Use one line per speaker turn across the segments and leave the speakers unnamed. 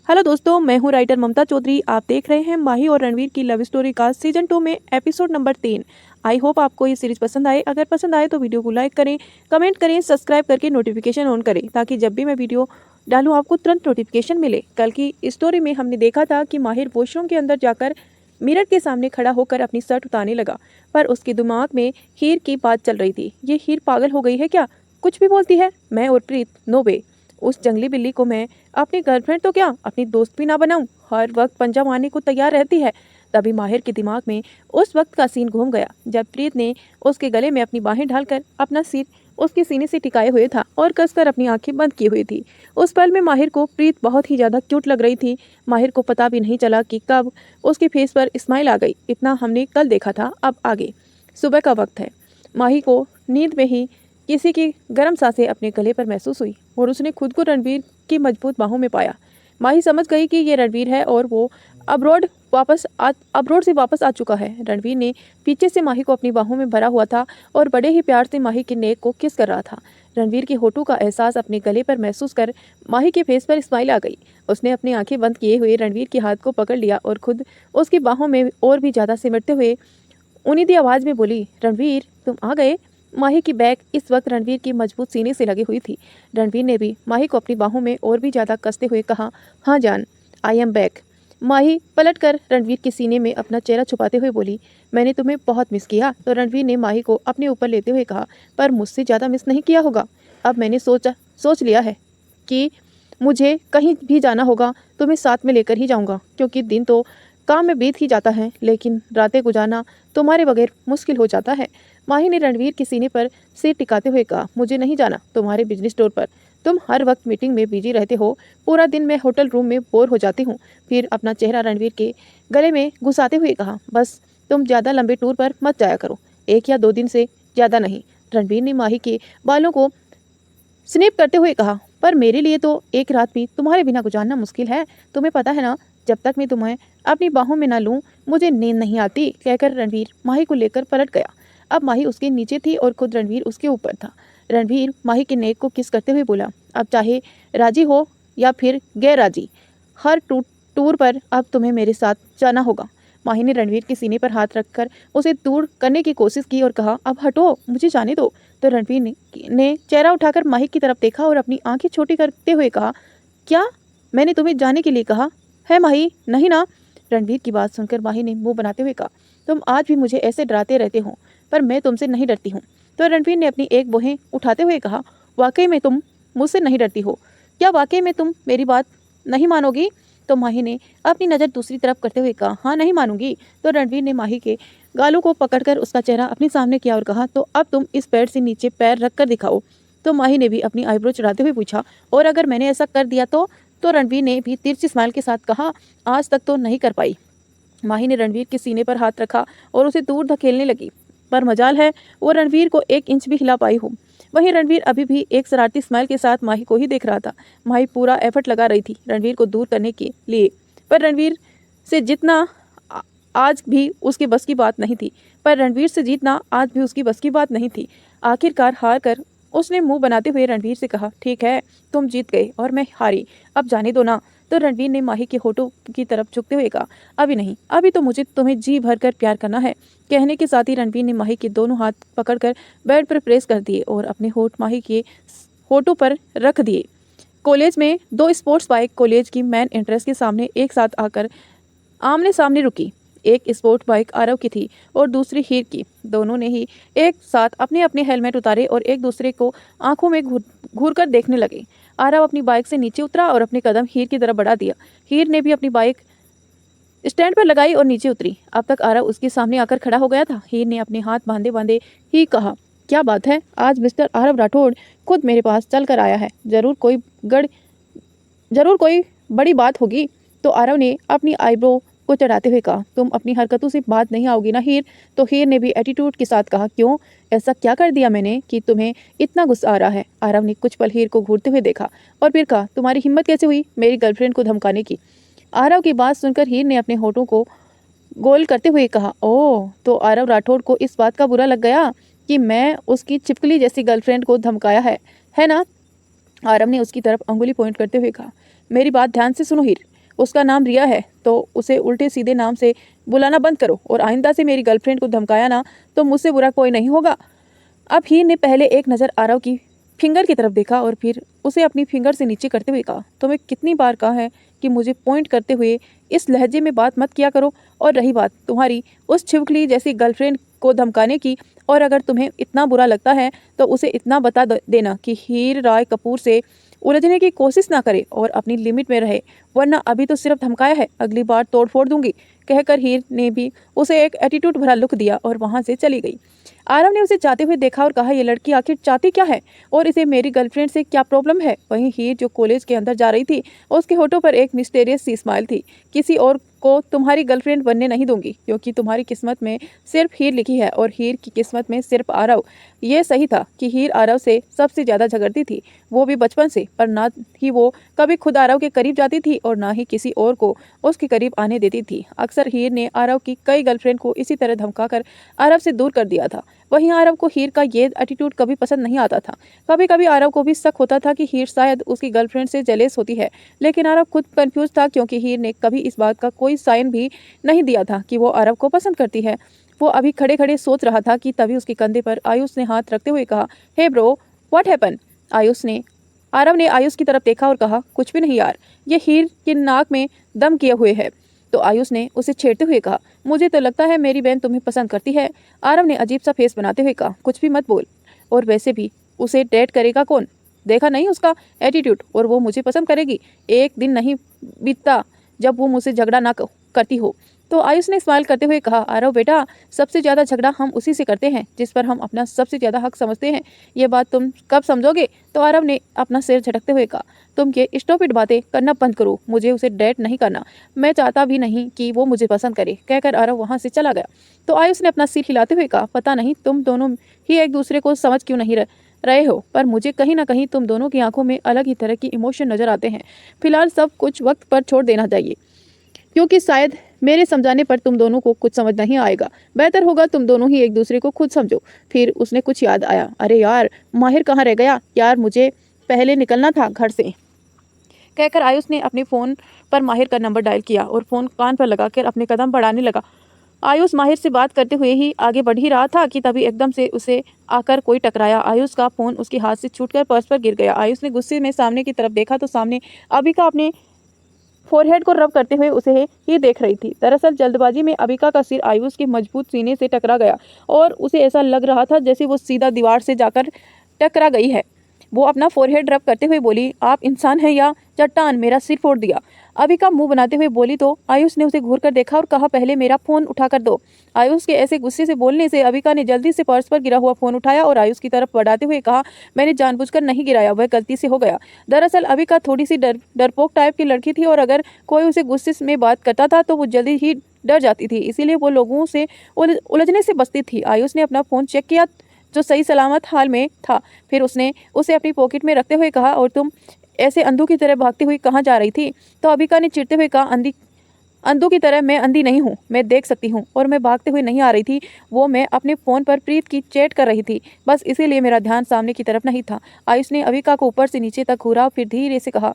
Hello दोस्तों, मैं हूं राइटर ममता चौधरी। आप देख रहे हैं माही और रणवीर की लव स्टोरी का सीजन 2 में एपिसोड नंबर 3। आई होप आपको ये सीरीज पसंद आए। अगर पसंद आए तो वीडियो को लाइक करें, कमेंट करें, सब्सक्राइब करके नोटिफिकेशन ऑन करें ताकि जब भी मैं वीडियो डालूं आपको तुरंत नोटिफिकेशन मिले। कल की स्टोरी में हमने देखा था कि माहिर वॉशरूम के अंदर जाकर मिरर के सामने खड़ा होकर अपनी शर्ट उतारने लगा, पर उसके दिमाग में हीर की बात चल रही थी। ये हीर पागल हो गई है क्या? कुछ भी बोलती है। मैं और प्रीत नो वे। उस जंगली बिल्ली को मैं अपनी गर्लफ्रेंड तो क्या अपनी दोस्त भी ना बनाऊं, हर वक्त पंजा मारने को तैयार रहती है। तभी माहिर के दिमाग में उस वक्त का सीन घूम गया जब प्रीत ने उसके गले में अपनी बाहें ढालकर अपना सिर उसके सीने से टिकाए हुए था और कसकर अपनी आंखें बंद की हुई थी। उस पल में माहिर को प्रीत बहुत ही ज़्यादा क्यूट लग रही थी। माहिर को पता भी नहीं चला कि कब उसके फेस पर स्माइल आ गई। इतना हमने कल देखा था। अब आगे सुबह का वक्त है। माही को नींद में ही किसी की गर्म सांसें अपने गले पर महसूस हुई और उसने खुद को रणवीर की मजबूत बाहों में पाया। माही समझ गई कि ये रणवीर है और वो अब्रोड से वापस आ चुका है। रणवीर ने पीछे से माही को अपनी बाहों में भरा हुआ था और बड़े ही प्यार से माही के नेक को किस कर रहा था। रणवीर के होठों का एहसास अपने गले पर महसूस कर माही के फेस पर स्माइल आ गई। उसने अपनी आंखें बंद किए हुए रणवीर के हाथ को पकड़ लिया और खुद उसकी बाहों में और भी ज़्यादा सिमटते हुए उन्नीदी आवाज़ में बोली, रणवीर तुम आ गए। माही की बैक इस वक्त रणवीर की मजबूत सीने से लगी हुई थी। रणवीर ने भी माही को अपनी बाहों में और भी ज़्यादा कसते हुए कहा, हाँ जान, आई एम बैक। माही पलटकर रणवीर के सीने में अपना चेहरा छुपाते हुए बोली, मैंने तुम्हें बहुत मिस किया। तो रणवीर ने माही को अपने ऊपर लेते हुए कहा, पर मुझसे ज़्यादा मिस नहीं किया होगा। अब मैंने सोच लिया है कि मुझे कहीं भी जाना होगा तो मैं साथ में लेकर ही जाऊँगा, क्योंकि दिन तो काम में बीत ही जाता है, लेकिन रातें गुजारना तुम्हारे बगैर मुश्किल हो जाता है। माही ने रणवीर के सीने पर सिर टिकाते हुए कहा, मुझे नहीं जाना तुम्हारे बिजनेस टूर पर। तुम हर वक्त मीटिंग में बिजी रहते हो। पूरा दिन मैं होटल रूम में बोर हो जाती हूँ। फिर अपना चेहरा रणवीर के गले में घुसाते हुए कहा, बस तुम ज़्यादा लंबे टूर पर मत जाया करो, 1 या 2 दिन से ज़्यादा नहीं। रणवीर ने माही के बालों को स्नैप करते हुए कहा, पर मेरे लिए तो एक रात भी तुम्हारे बिना गुजारना मुश्किल है। तुम्हें पता है ना, जब तक मैं तुम्हें अपनी बाहों में ना लूं मुझे नींद नहीं आती। कहकर रणवीर माही को लेकर पलट गया। अब माही उसके नीचे थी और खुद रणवीर उसके ऊपर था। रणवीर माही के नेक को किस करते हुए बोला, अब चाहे राजी हो या फिर गैर राजी, हर टूर पर अब तुम्हें मेरे साथ जाना होगा। माही ने रणवीर के सीने पर हाथ रखकर उसे दूर करने की कोशिश की और कहा, अब हटो, मुझे जाने दो। तो रणवीर ने चेहरा उठाकर माही की तरफ देखा और अपनी आंखें छोटी करते हुए कहा, क्या मैंने तुम्हें जाने के लिए कहा है माही? नहीं ना। रणवीर की बात सुनकर माही ने मुंह बनाते हुए कहा, तुम आज भी मुझे ऐसे डराते रहते हो, पर मैं तुमसे नहीं डरती हूँ। तो रणवीर ने अपनी एक बाहें उठाते हुए कहा, वाकई में तुम मुझसे नहीं डरती हो क्या? वाकई में तुम मेरी बात नहीं मानोगी? तो माही ने अपनी नज़र दूसरी तरफ करते हुए कहा, हाँ नहीं मानूंगी। तो रणवीर ने माही के गालों को पकड़कर उसका चेहरा अपने सामने किया और कहा, तो अब तुम इस पैर से नीचे पैर रख कर दिखाओ। तो माही ने भी अपनी आईब्रो चढ़ाते हुए पूछा, और अगर मैंने ऐसा कर दिया तो रणवीर ने भी तिरछी स्माइल के साथ कहा, आज तक तो नहीं कर पाई। माही ने रणवीर के सीने पर हाथ रखा और उसे दूर धकेलने लगी, पर मजाल है वो रणवीर को 1 इंच भी हिला पाई हो। वहीं रणवीर अभी भी एक शरारती स्माइल के साथ माही को ही देख रहा था। माही पूरा एफर्ट लगा रही थी रणवीर को दूर करने के लिए, पर रणवीर से जितना आज भी उसकी बस की बात नहीं थी। पर रणवीर से जीतना आज भी उसकी बस की बात नहीं थी। आखिरकार हार कर उसने मुंह बनाते हुए रणवीर से कहा, ठीक है, तुम जीत गए और मैं हारी, अब जाने दो ना। तो रणवीर ने माही के होठों की तरफ झुकते हुए कहा, अभी नहीं, अभी तो मुझे तुम्हें जी भर कर प्यार करना है। कहने के साथ ही रणवीर ने माही के दोनों हाथ पकड़कर बेड पर प्रेस कर दिए और अपने होठ माही के होठों पर रख दिए। कॉलेज में 2 स्पोर्ट्स बाइक कॉलेज की मेन एंट्रेंस के सामने एक साथ आकर आमने सामने रुकी। एक स्पोर्ट बाइक आरव की थी और दूसरी हीर की। दोनों ने ही एक साथ अपने अपने हेलमेट उतारे और एक दूसरे को आंखों में घूर कर देखने लगे। आरव अपनी बाइक से नीचे उतरा और अपने कदम हीर की तरफ बढ़ा दिया। हीर ने भी अपनी बाइक स्टैंड पर लगाई और नीचे उतरी। अब तक आरव उसके सामने आकर खड़ा हो गया था। हीर ने अपने हाथ बांधे बांधे ही कहा, क्या बात है, आज मिस्टर आरव राठौड़ खुद मेरे पास चल कर आया है। जरूर कोई बड़ी बात होगी। तो आरव ने अपनी आईब्रो को चढ़ाते हुए कहा, तुम अपनी हरकतों से बात नहीं आओगी ना हीर? तो हीर ने भी एटीट्यूड के साथ कहा, क्यों, ऐसा क्या कर दिया मैंने कि तुम्हें इतना गुस्सा आ रहा है? आरव ने कुछ पल हीर को घूरते हुए देखा और फिर कहा, तुम्हारी हिम्मत कैसे हुई मेरी गर्लफ्रेंड को धमकाने की? आरव की बात सुनकर हीर ने अपने होठों को गोल करते हुए कहा, ओह, तो आरव राठौड़ को इस बात का बुरा लग गया कि मैं उसकी छिपकली जैसी गर्लफ्रेंड को धमकाया है ना? आरव ने उसकी तरफ अंगुली पॉइंट करते हुए कहा, मेरी बात ध्यान से सुनो हीर, उसका नाम रिया है तो उसे उल्टे सीधे नाम से बुलाना बंद करो और आइंदा से मेरी गर्लफ्रेंड को धमकाया ना तो मुझसे बुरा कोई नहीं होगा। अब हीर ने पहले एक नज़र आरव की फिंगर की तरफ देखा और फिर उसे अपनी फिंगर से नीचे करते हुए कहा, तुम्हें कितनी बार कहा है कि मुझे पॉइंट करते हुए इस लहजे में बात मत किया करो। और रही बात तुम्हारी उस छिपकली जैसी गर्लफ्रेंड को धमकाने की, और अगर तुम्हें इतना बुरा लगता है तो उसे इतना बता देना कि हीर राय कपूर से उलझने की कोशिश ना करे और अपनी लिमिट में रहे, वरना अभी तो सिर्फ धमकाया है, अगली बार तोड़ फोड़ दूंगी। कहकर हीर ने भी उसे एक एटीट्यूड भरा लुक दिया और वहां से चली गई। आरव ने उसे जाते हुए देखा और कहा, ये लड़की आखिर चाहती क्या है और इसे मेरी गर्लफ्रेंड से क्या प्रॉब्लम है। वहीं हीर जो कॉलेज के अंदर जा रही थी, उसके होठों पर एक मिस्टीरियस सी स्माइल थी। किसी और को तुम्हारी गर्लफ्रेंड बनने नहीं दूंगी, क्योंकि तुम्हारी किस्मत में सिर्फ हीर लिखी है और हीर की किस्मत में सिर्फ आरव। ये सही था कि हीर आरव से सबसे ज़्यादा झगड़ती थी, वो भी बचपन से, पर ना ही वो कभी खुद आरव के करीब जाती थी और ना ही किसी और को उसके करीब आने देती थी। अक्सर हीर ने आरव की कई गर्लफ्रेंड को इसी तरह धमकाकर आरव से दूर कर दिया था। वहीं आरव को हीर का ये एटीट्यूड कभी पसंद नहीं आता था। कभी कभी आरव को भी शक होता था कि हीर शायद उसकी गर्लफ्रेंड से जेलेस होती है, लेकिन आरव खुद कंफ्यूज था, क्योंकि हीर ने कभी इस बात का कोई साइन भी नहीं दिया था कि वो आरव को पसंद करती है। वो अभी खड़े खड़े सोच रहा था कि तभी उसके कंधे पर आयुष ने हाथ रखते हुए कहा, hey bro, what happen. Aarav ने आयुष की तरफ देखा और कहा, कुछ भी नहीं यार, ये हीर के नाक में दम किए हुए है। तो आयुष ने उसे छेड़ते हुए कहा, मुझे तो लगता है मेरी बहन तुम्हें पसंद करती है। आरव ने अजीब सा फेस बनाते हुए कहा, कुछ भी मत बोल, और वैसे भी उसे डेट करेगा कौन, देखा नहीं उसका एटीट्यूड, और वो मुझे पसंद करेगी। एक दिन नहीं बीतता जब वो मुझसे झगड़ा ना करती हो। तो आयुष ने स्माइल करते हुए कहा, आरव बेटा, सबसे ज़्यादा झगड़ा हम उसी से करते हैं जिस पर हम अपना सबसे ज़्यादा हक समझते हैं। ये बात तुम कब समझोगे। तो आरव ने अपना सिर झटकते हुए कहा, तुम ये स्टॉपिड बातें करना बंद करो, मुझे उसे डेट नहीं करना, मैं चाहता भी नहीं कि वो मुझे पसंद करे। कहकर आरव वहाँ से चला गया। तो आयुष ने अपना सिर हिलाते हुए कहा, पता नहीं तुम दोनों ही एक दूसरे को समझ क्यों नहीं रहे हो, पर मुझे कहीं ना कहीं तुम दोनों की आंखों में अलग ही तरह की इमोशन नजर आते हैं। फिलहाल सब कुछ वक्त पर छोड़ देना चाहिए, क्योंकि शायद मेरे समझाने पर तुम दोनों को कुछ समझ नहीं आएगा। बेहतर होगा तुम दोनों ही एक दूसरे को खुद समझो। फिर उसने कुछ याद आया, अरे यार, माहिर कहाँ रह गया यार, मुझे पहले निकलना था घर से। कहकर आयुष ने अपने फ़ोन पर माहिर का नंबर डायल किया और फ़ोन कान पर लगाकर अपने कदम बढ़ाने लगा। आयुष माहिर से बात करते हुए ही आगे बढ़ ही रहा था कि तभी एकदम से उसे आकर कोई टकराया। आयुष का फ़ोन उसके हाथ से छूटकर पर्स पर गिर गया। आयुष ने गुस्से में सामने की तरफ देखा तो सामने अबिका अपने फोरहेड को रब करते हुए उसे ही देख रही थी। दरअसल जल्दबाजी में अबिका का सिर आयुष के मजबूत सीने से टकरा गया और उसे ऐसा लग रहा था जैसे वो सीधा दीवार से जाकर टकरा गई है। वो अपना फोरहेड रब करते हुए बोली, आप इंसान हैं या चट्टान, मेरा सिर फोड़ दिया। अबिका मुंह बनाते हुए बोली तो आयुष ने उसे घूर कर देखा और कहा, पहले मेरा फ़ोन उठा कर दो। आयुष के ऐसे गुस्से से बोलने से अबिका ने जल्दी से पर्स पर गिरा हुआ फ़ोन उठाया और आयुष की तरफ बढ़ाते हुए कहा, मैंने जानबूझकर नहीं गिराया, वह गलती से हो गया। दरअसल अबिका थोड़ी सी डरपोक टाइप की लड़की थी और अगर कोई उसे गुस्से में बात करता था तो वो जल्दी ही डर जाती थी, इसीलिए वो लोगों से उलझने से बचती थी। आयुष ने अपना फ़ोन चेक किया जो सही सलामत हाल में था। फिर उसने उसे अपनी पॉकेट में रखते हुए कहा, और तुम ऐसे अंधों की तरह भागती हुई कहाँ जा रही थी। तो अबिका ने चिढ़ते हुए कहा, अंधों की तरह मैं अंधी नहीं हूँ, मैं देख सकती हूँ, और मैं भागते हुए नहीं आ रही थी, वो मैं अपने फ़ोन पर प्रीत की चैट कर रही थी, बस इसीलिए मेरा ध्यान सामने की तरफ नहीं था। आयुष ने अबिका को ऊपर से नीचे तक घूरा, फिर धीरे से कहा,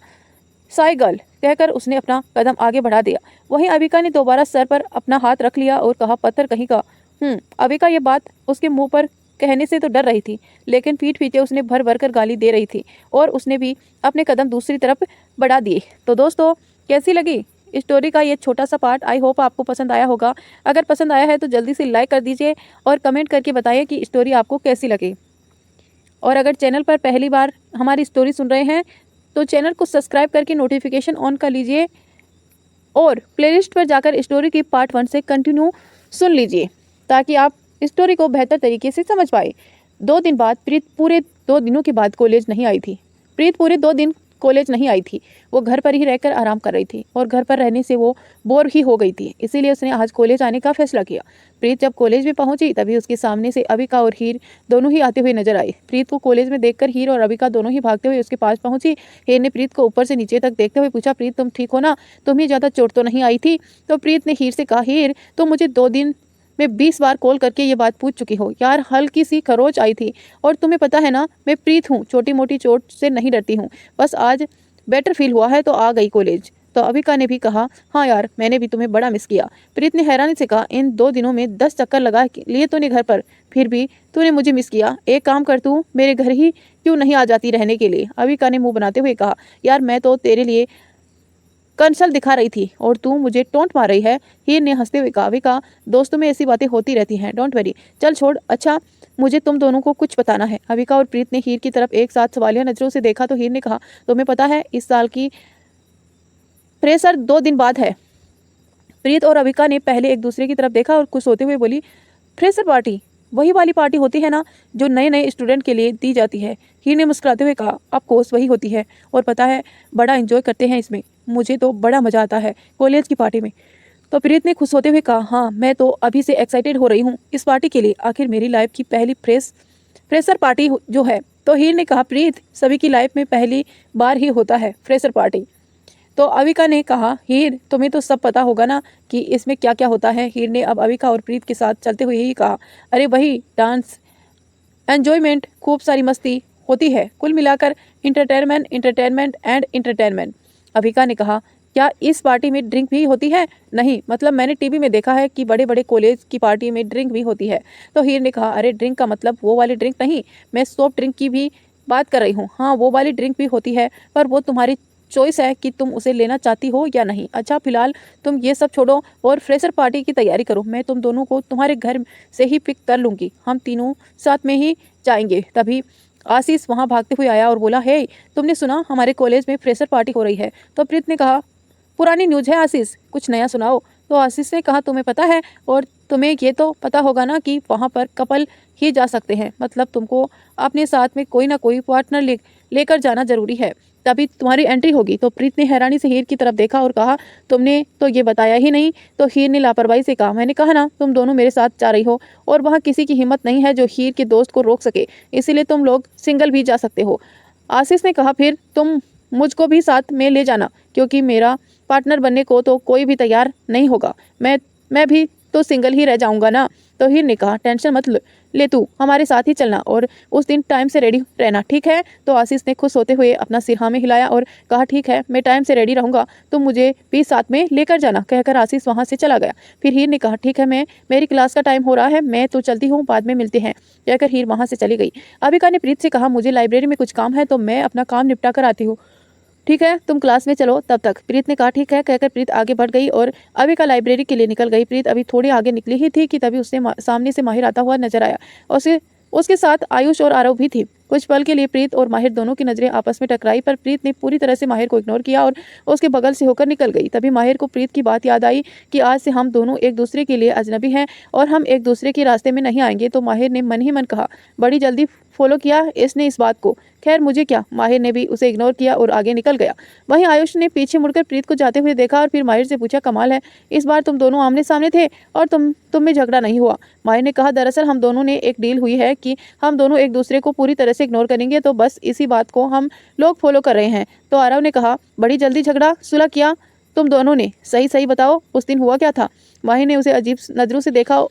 साई गर्ल, कहकर उसने अपना कदम आगे बढ़ा दिया। वहीं अबिका ने दोबारा सर पर अपना हाथ रख लिया और कहा, पत्थर कहीं का। अबिका ये बात उसके मुंह पर कहने से तो डर रही थी, लेकिन पीठ पीछे उसने भर भर कर गाली दे रही थी और उसने भी अपने कदम दूसरी तरफ बढ़ा दिए। तो दोस्तों, कैसी लगी स्टोरी का ये छोटा सा पार्ट। आई होप आपको पसंद आया होगा। अगर पसंद आया है तो जल्दी से लाइक कर दीजिए और कमेंट करके बताइए कि स्टोरी आपको कैसी लगी। और अगर चैनल पर पहली बार हमारी स्टोरी सुन रहे हैं तो चैनल को सब्सक्राइब करके नोटिफिकेशन ऑन कर लीजिए और प्लेलिस्ट पर जाकर स्टोरी की पार्ट 1 से कंटिन्यू सुन लीजिए, ताकि आप स्टोरी को बेहतर तरीके से समझ पाए। 2 दिन बाद प्रीत पूरे 2 दिनों के बाद कॉलेज नहीं आई थी। प्रीत पूरे 2 दिन कॉलेज नहीं आई थी। वो घर पर ही रहकर आराम कर रही थी और घर पर रहने से वो बोर ही हो गई थी, इसीलिए उसने आज कॉलेज आने का फैसला किया। प्रीत जब कॉलेज में पहुंची तभी उसके सामने से अबिका और हीर दोनों ही आते हुए नजर आए। प्रीत को कॉलेज में देखकर हीर और अबिका दोनों ही भागते हुए उसके पास पहुंची। हीर ने प्रीत को ऊपर से नीचे तक देखते हुए पूछा, प्रीत तुम ठीक हो ना, तुम्हें ज़्यादा चोट तो नहीं आई थी। तो प्रीत ने हीर से कहा, हीर तुम मुझे 2 दिन मैं 20 बार कॉल करके ये बात पूछ चुकी हो यार, हल्की सी खरोच आई थी और तुम्हें पता है ना मैं प्रीत हूँ, छोटी मोटी चोट से नहीं डरती हूँ, बस आज बेटर फील हुआ है तो आ गई कॉलेज। तो अविका ने भी कहा, हाँ यार मैंने भी तुम्हें बड़ा मिस किया। प्रीत ने हैरानी से कहा, इन 2 दिनों में 10 चक्कर लगा लिए तूने घर पर, फिर भी तूने मुझे मिस किया। एक काम कर, तू मेरे घर ही क्यों नहीं आ जाती रहने के लिए। अविका ने मुंह बनाते हुए कहा, यार मैं तो तेरे लिए कंसल दिखा रही थी और तू मुझे टोंट मार रही है। हीर ने हंसते हुए कहा, अविका दोस्तों में ऐसी बातें होती रहती हैं, डोंट वरी, चल छोड़। अच्छा मुझे तुम दोनों को कुछ बताना है। अविका और प्रीत ने हीर की तरफ एक साथ सवालिया नजरों से देखा तो हीर ने कहा, तुम्हें पता है इस साल की फ्रेशर 2 दिन बाद है। प्रीत और अविका ने पहले एक दूसरे की तरफ देखा और खुश होते हुए बोली, फ्रेशर पार्टी? वही वाली पार्टी होती है ना जो नए नए स्टूडेंट के लिए दी जाती है। हीर ने मुस्कुराते हुए कहा, ऑफ कोर्स वही होती है, और पता है बड़ा एंजॉय करते हैं इसमें, मुझे तो बड़ा मजा आता है कॉलेज की पार्टी में। तो प्रीत ने खुश होते हुए कहा, हाँ मैं तो अभी से एक्साइटेड हो रही हूँ इस पार्टी के लिए, आखिर मेरी लाइफ की पहली फ्रेशर पार्टी जो है। तो हीर ने कहा, प्रीत सभी की लाइफ में पहली बार ही होता है फ्रेशर पार्टी। तो अविका ने कहा, हीर तुम्हें तो सब पता होगा ना कि इसमें क्या क्या होता है। हीर ने अब अविका और प्रीत के साथ चलते हुए यही कहा, अरे वही डांस, एंजॉयमेंट, खूब सारी मस्ती होती है, कुल मिलाकर इंटरटेनमेंट एंड इंटरटेनमेंट। अविका ने कहा, क्या इस पार्टी में ड्रिंक भी होती है? नहीं, मतलब मैंने टीवी में देखा है कि बड़े बड़े कॉलेज की पार्टी में ड्रिंक भी होती है। तो हीर ने कहा, अरे ड्रिंक का मतलब वो वाली ड्रिंक नहीं, मैं सॉफ्ट ड्रिंक की भी बात कर रही हूँ। हाँ वो वाली ड्रिंक भी होती है, पर वो तुम्हारी चॉइस है कि तुम उसे लेना चाहती हो या नहीं। अच्छा फिलहाल तुम ये सब छोड़ो और फ्रेशर पार्टी की तैयारी करो, मैं तुम दोनों को तुम्हारे घर से ही पिक कर लूँगी, हम तीनों साथ में ही जाएंगे। तभी आशीष वहाँ भागते हुए आया और बोला, हे तुमने सुना हमारे कॉलेज में फ्रेशर पार्टी हो रही है। तो प्रीत ने कहा, पुरानी न्यूज़ है आशीष, कुछ नया सुनाओ। तो आशीष ने कहा, तुम्हें पता है और तुम्हें ये तो पता होगा ना कि वहाँ पर कपल ही जा सकते हैं, मतलब तुमको अपने साथ में कोई ना कोई पार्टनर लेकर जाना जरूरी है, तभी तुम्हारी एंट्री होगी। तो प्रीत ने हैरानी से हीर की तरफ देखा और कहा, तुमने तो ये बताया ही नहीं। तो हीर ने लापरवाही से कहा, मैंने कहा ना तुम दोनों मेरे साथ जा रही हो और वहाँ किसी की हिम्मत नहीं है जो हीर के दोस्त को रोक सके, इसीलिए तुम लोग सिंगल भी जा सकते हो। आशीष ने कहा, फिर तुम मुझको भी साथ में ले जाना, क्योंकि मेरा पार्टनर बनने को तो कोई भी तैयार नहीं होगा, मैं भी तो सिंगल ही रह जाऊंगा ना। तो हीर ने कहा, टेंशन मत ले तू हमारे साथ ही चलना और उस दिन टाइम से रेडी रहना, ठीक है। तो आशीष ने खुश होते हुए अपना सिर हाँ में हिलाया और कहा, ठीक है मैं टाइम से रेडी रहूंगा, तुम मुझे भी साथ में लेकर जाना। कहकर आशीष वहाँ से चला गया। फिर हीर ने कहा, ठीक है मेरी क्लास का टाइम हो रहा है, मैं तो चलती हूँ, बाद में मिलते हैं। कहकर हीर वहाँ से चली गई। अविका ने प्रीत से कहा, मुझे लाइब्रेरी में कुछ काम है तो मैं अपना काम निपटा कर आती हूँ, ठीक है तुम क्लास में चलो तब तक। प्रीत ने कहा, ठीक है कहकर प्रीत आगे बढ़ गई और अविका लाइब्रेरी के लिए निकल गई। प्रीत अभी थोड़ी आगे निकली ही थी कि तभी उसने सामने से माहिर आता हुआ नजर आया और उसके साथ आयुष और आरव भी थी। कुछ पल के लिए प्रीत और माहिर दोनों की नजरें आपस में टकराई, पर प्रीत ने पूरी तरह से माहिर को इग्नोर किया और उसके बगल से होकर निकल गई। तभी माहिर को प्रीत की बात याद आई कि आज से हम दोनों एक दूसरे के लिए अजनबी हैं और हम एक दूसरे के रास्ते में नहीं आएंगे। तो माहिर ने मन ही मन कहा, बड़ी जल्दी फॉलो किया इसने इस बात को, खैर मुझे क्या। माहिर ने भी उसे इग्नोर किया और आगे निकल गया। वहीं आयुष ने पीछे मुड़कर प्रीत को जाते हुए देखा और फिर माहिर से पूछा, कमाल है इस बार तुम दोनों आमने सामने थे और तुम में झगड़ा नहीं हुआ। माहिर ने कहा, दरअसल हम दोनों ने एक डील हुई है कि हम दोनों एक दूसरे को पूरी तरह से इग्नोर करेंगे, तो बस इसी बात को हम लोग फॉलो कर रहे हैं। तो आरव ने कहा, बड़ी जल्दी झगड़ा सुलह किया तुम दोनों ने, सही सही बताओ उस दिन हुआ क्या था। माहिर ने उसे अजीब नजरों से देखा,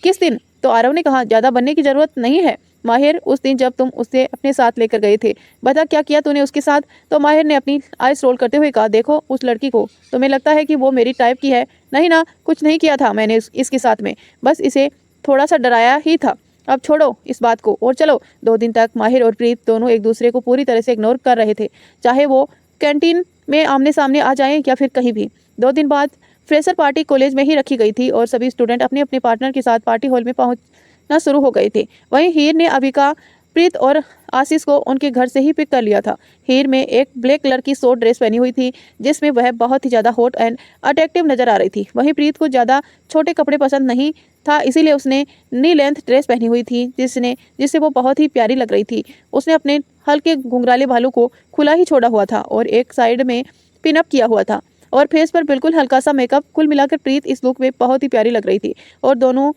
किस दिन। तो आरव ने कहा, ज्यादा बनने की जरूरत नहीं है माहिर, उस दिन जब तुम उसे अपने साथ लेकर गए थे, बता क्या किया तूने उसके साथ। तो माहिर ने अपनी आईज रोल करते हुए कहा, देखो उस लड़की को, तुम्हें लगता है कि वो मेरी टाइप की है? नहीं ना, कुछ नहीं किया था मैंने इसके साथ में, बस इसे थोड़ा सा डराया ही था। अब छोड़ो इस बात को और चलो। 2 दिन तक माहिर और प्रीत दोनों एक दूसरे को पूरी तरह से इग्नोर कर रहे थे, चाहे वो कैंटीन में आमने सामने आ जाएं या फिर कहीं भी। 2 दिन बाद फ्रेशर पार्टी कॉलेज में ही रखी गई थी और सभी स्टूडेंट अपने अपने पार्टनर के साथ पार्टी हॉल में पहुंचना शुरू हो गए थे। वहीं हीर ने अविका, प्रीत और आशीष को उनके घर से ही पिक कर लिया था। हीर में एक ब्लैक कलर की शॉर्ट ड्रेस पहनी हुई थी जिसमें वह बहुत ही ज़्यादा हॉट एंड अट्रैक्टिव नजर आ रही थी। वहीं प्रीत को ज़्यादा छोटे कपड़े पसंद नहीं था, इसीलिए उसने नी लेंथ ड्रेस पहनी हुई थी जिससे वो बहुत ही प्यारी लग रही थी। उसने अपने हल्के घुंघराले बालों को खुला ही छोड़ा हुआ था और एक साइड में पिनअप किया हुआ था और फेस पर बिल्कुल हल्का सा मेकअप। कुल मिलाकर प्रीत इस लुक में बहुत ही प्यारी लग रही थी और दोनों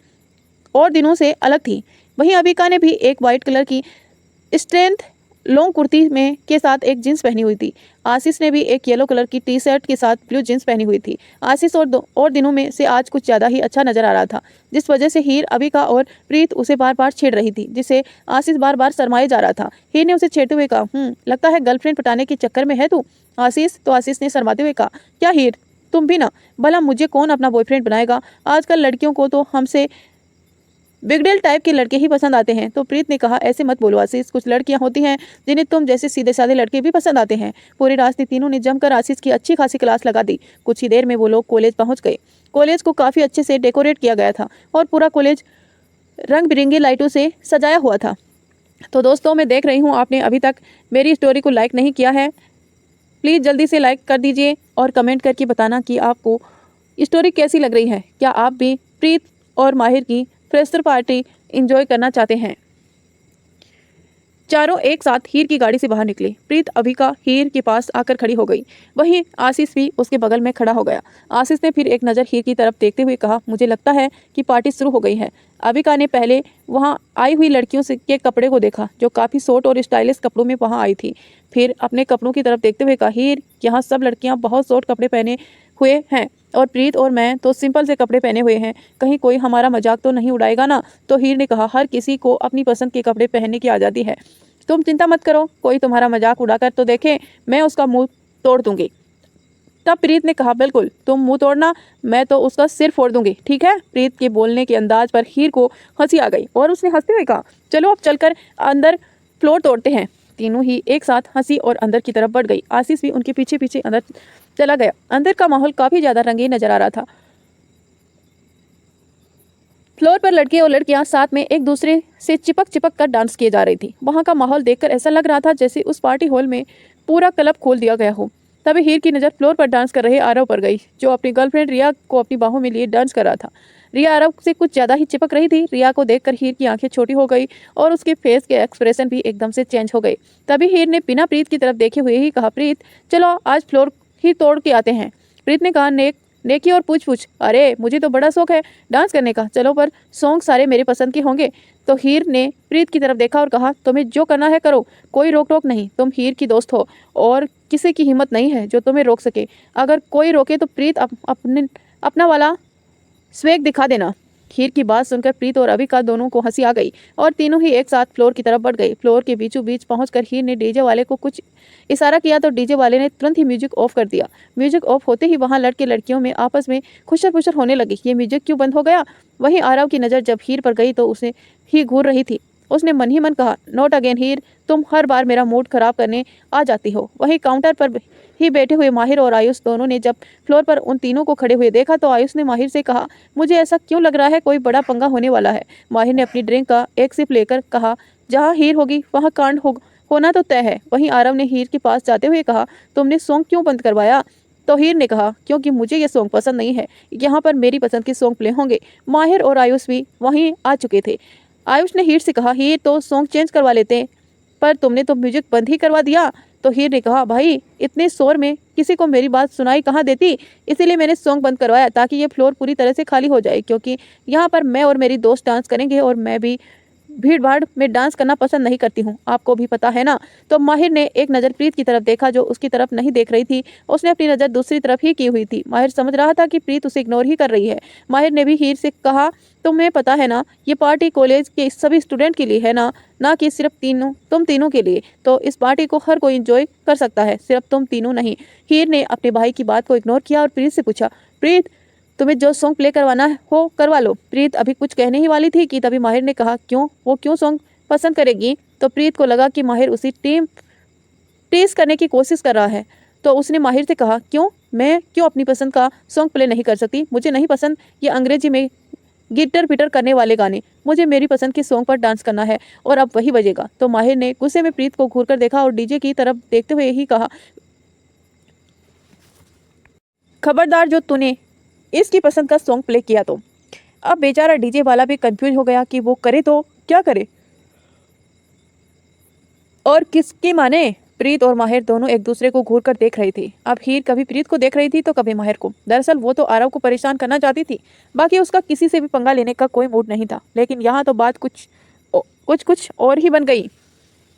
और दिनों से अलग थी। वहीं अविका ने भी एक वाइट कलर की स्ट्रेंथ लॉन्ग कुर्ती में के साथ एक जींस पहनी हुई थी। आशीष ने भी एक येलो कलर की टी शर्ट के साथ ब्लू जींस पहनी हुई थी। आशीष और दिनों में से आज कुछ ज़्यादा ही अच्छा नजर आ रहा था, जिस वजह से हीर, अभिका और प्रीत उसे बार बार छेड़ रही थी, जिसे आशीष बार बार शरमाए जा रहा था। हीर ने उसे छेड़ते हुए कहा, लगता है गर्लफ्रेंड पटाने के चक्कर में है तू आशीष। तो आशीष ने शर्माते हुए कहा, क्या हीर, तुम भी ना, भला मुझे कौन अपना बॉयफ्रेंड बनाएगा, आजकल लड़कियों को तो हमसे बिगडेल टाइप के लड़के ही पसंद आते हैं। तो प्रीत ने कहा, ऐसे मत बोलो आशीष, कुछ लड़कियां होती हैं जिन्हें तुम जैसे सीधे साधे लड़के भी पसंद आते हैं। पूरी रास्ते तीनों ने जमकर आशीष की अच्छी खासी क्लास लगा दी। कुछ ही देर में वो लोग कॉलेज पहुंच गए। कॉलेज को काफ़ी अच्छे से डेकोरेट किया गया था और पूरा कॉलेज रंग बिरंगी लाइटों से सजाया हुआ था। तो दोस्तों, मैं देख रही हूँ आपने अभी तक मेरी स्टोरी को लाइक नहीं किया है, प्लीज़ जल्दी से लाइक कर दीजिए और कमेंट करके बताना कि आपको स्टोरी कैसी लग रही है। क्या आप भी प्रीत और माहिर की फ्रेशर पार्टी एंजॉय करना चाहते हैं? चारों एक साथ हीर की गाड़ी से बाहर निकले। प्रीत अभिका हीर के पास आकर खड़ी हो गई। वहीं आशीष भी उसके बगल में खड़ा हो गया। आशीष ने फिर एक नज़र हीर की तरफ देखते हुए कहा, मुझे लगता है कि पार्टी शुरू हो गई है। अभिका ने पहले वहां आई हुई लड़कियों के कपड़े को देखा, जो काफ़ी शॉर्ट और स्टाइलिश कपड़ों में वहां आई थी। फिर अपने कपड़ों की तरफ देखते हुए कहा, हीर, यहाँ सब लड़कियाँ बहुत शॉर्ट कपड़े पहने हुए हैं और प्रीत और मैं तो सिंपल से कपड़े पहने हुए हैं, कहीं कोई हमारा मजाक तो नहीं उड़ाएगा ना? तो हीर ने कहा, हर किसी को अपनी पसंद के कपड़े पहनने की आज़ादी है, तुम चिंता मत करो, कोई तुम्हारा मजाक उड़ाकर तो देखे, मैं उसका मुंह तोड़ दूंगी। तब प्रीत ने कहा, बिल्कुल, तुम मुंह तोड़ना, मैं तो उसका सिर फोड़ दूंगी, ठीक है? प्रीत के बोलने के अंदाज पर हीर को हंसी आ गई और उसने हंसते हुए कहा, चलो अब चलकर अंदर फ्लोर तोड़ते हैं। तीनों ही एक साथ हंसी और अंदर की तरफ बढ़ गई। आशीष भी उनके पीछे पीछे अंदर चला गया। अंदर का माहौल काफी ज्यादा रंगीन नजर आ रहा था। फ्लोर पर लड़के और लड़कियां साथ में एक दूसरे से चिपक चिपक कर डांस किए जा रही थी। वहां का माहौल देखकर ऐसा लग रहा था जैसे उस पार्टी हॉल में पूरा क्लब खोल दिया गया हो। तभी हीर की नज़र फ्लोर पर डांस कर रहे आरव पर गई, जो अपनी गर्लफ्रेंड रिया को अपनी बाहों में लिए डांस कर रहा था। रिया आरव से कुछ ज़्यादा ही चिपक रही थी। रिया को देखकर हीर की आंखें छोटी हो गई और उसके फेस के एक्सप्रेशन भी एकदम से चेंज हो गए। तभी हीर ने बिना प्रीत की तरफ देखे हुए ही कहा, प्रीत, चलो आज फ्लोर ही तोड़ के आते हैं। प्रीत ने कहा, नेकी और पूछ पूछ, अरे मुझे तो बड़ा शौक है डांस करने का, चलो, पर सॉन्ग सारे मेरे पसंद के होंगे। तो हीर ने प्रीत की तरफ देखा और कहा, तुम्हें जो करना है करो, कोई रोक टोक नहीं, तुम हीर की दोस्त हो और किसी की हिम्मत नहीं है जो तुम्हें रोक सके। अगर कोई रोके तो प्रीत अपना वाला स्वेग दिखा देना। हीर की बात सुनकर प्रीत और अभिका दोनों को हंसी आ गई और तीनों ही एक साथ फ्लोर की तरफ बढ़ गए। फ्लोर के बीचों बीच पहुंचकर हीर ने डीजे वाले को कुछ इशारा किया तो डीजे वाले ने तुरंत ही म्यूजिक ऑफ कर दिया। म्यूजिक ऑफ होते ही वहां लड़के लड़कियों में आपस में खुशर खुशर होने लगी। ये म्यूजिक क्यों बंद हो गया? वहीं आरव की नज़र जब हीर पर गई तो उसे ही घूर रही थी। उसने मन ही मन कहा, नॉट अगेन हीर, तुम हर बार मेरा मूड खराब करने आ जाती हो। वहीं काउंटर पर ही बैठे हुए माहिर और आयुष दोनों ने जब फ्लोर पर उन तीनों को खड़े हुए देखा तो आयुष ने माहिर से कहा, मुझे ऐसा क्यों लग रहा है कोई बड़ा पंगा होने वाला है। माहिर ने अपनी ड्रिंक का एक सिप लेकर कहा, जहाँ हीर होगी वहाँ कांड होना तो तय है। वहीं आरव ने हीर के पास जाते हुए कहा, तुमने सॉन्ग क्यों बंद करवाया? तो हीर ने कहा, क्योंकि मुझे ये सॉन्ग पसंद नहीं है, यहाँ पर मेरी पसंद के सॉन्ग प्ले होंगे। माहिर और आयुष भी वहीं आ चुके थे। आयुष ने हीर से कहा, हीर तो सॉन्ग चेंज करवा लेते, पर तुमने तो म्यूजिक बंद ही करवा दिया। तो हीर ने कहा, भाई इतने शोर में किसी को मेरी बात सुनाई कहाँ देती, इसीलिए मैंने सॉन्ग बंद करवाया ताकि ये फ्लोर पूरी तरह से खाली हो जाए, क्योंकि यहाँ पर मैं और मेरी दोस्त डांस करेंगे और मैं भी भीड़ भाड़ में डांस करना पसंद नहीं करती हूँ, आपको भी पता है ना। तो माहिर ने एक नज़र प्रीत की तरफ देखा जो उसकी तरफ नहीं देख रही थी। उसने अपनी नज़र दूसरी तरफ ही की हुई थी। माहिर समझ रहा था कि प्रीत उसे इग्नोर ही कर रही है। माहिर ने भी हीर से कहा, तुम्हें पता है ना, ये पार्टी कॉलेज के सभी स्टूडेंट के लिए है ना कि सिर्फ तुम तीनों के लिए। तो इस पार्टी को हर कोई एंजॉय कर सकता है, सिर्फ तुम तीनों नहीं। हीर ने अपने भाई की बात को इग्नोर किया और प्रीत से पूछा, प्रीत, तुम्हें जो सॉन्ग प्ले करवाना हो करवा लो। प्रीत अभी कुछ कहने ही वाली थी कि तभी माहिर ने कहा, क्यों, वो क्यों सॉन्ग पसंद करेगी? तो प्रीत को लगा कि माहिर उसी टीज करने की कोशिश कर रहा है। तो उसने माहिर से कहा, मैं क्यों अपनी पसंद का सॉन्ग प्ले नहीं कर सकती? मुझे नहीं पसंद ये अंग्रेजी में गिटर पिटर करने वाले गाने, मुझे मेरी पसंद के सॉन्ग पर डांस करना है और अब वही बजेगा। तो माहिर ने गुस्से में प्रीत को घूरकर देखा और डीजे की तरफ देखते हुए ही कहा, खबरदार जो तूने इसकी पसंद का सॉन्ग प्ले किया तो। अब बेचारा डीजे वाला भी कंफ्यूज हो गया कि वो करे तो क्या करे और किसकी माने। प्रीत और माहिर दोनों एक दूसरे को घूर कर देख रही थी। अब हीर कभी प्रीत को देख रही थी तो कभी माहिर को। दरअसल वो तो आरव को परेशान करना चाहती थी, बाकी उसका किसी से भी पंगा लेने का कोई मूड नहीं था। लेकिन यहाँ तो बात कुछ और ही बन गई।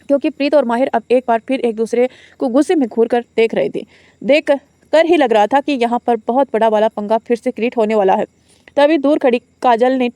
क्योंकि प्रीत और माहिर अब एक बार फिर एक दूसरे को गुस्से में घूर कर देख रहे थे। देख कर ही लग रहा था कि यहाँ पर बहुत बड़ा वाला पंगा फिर से क्रिएट होने वाला है। तभी दूर खड़ी काजल ने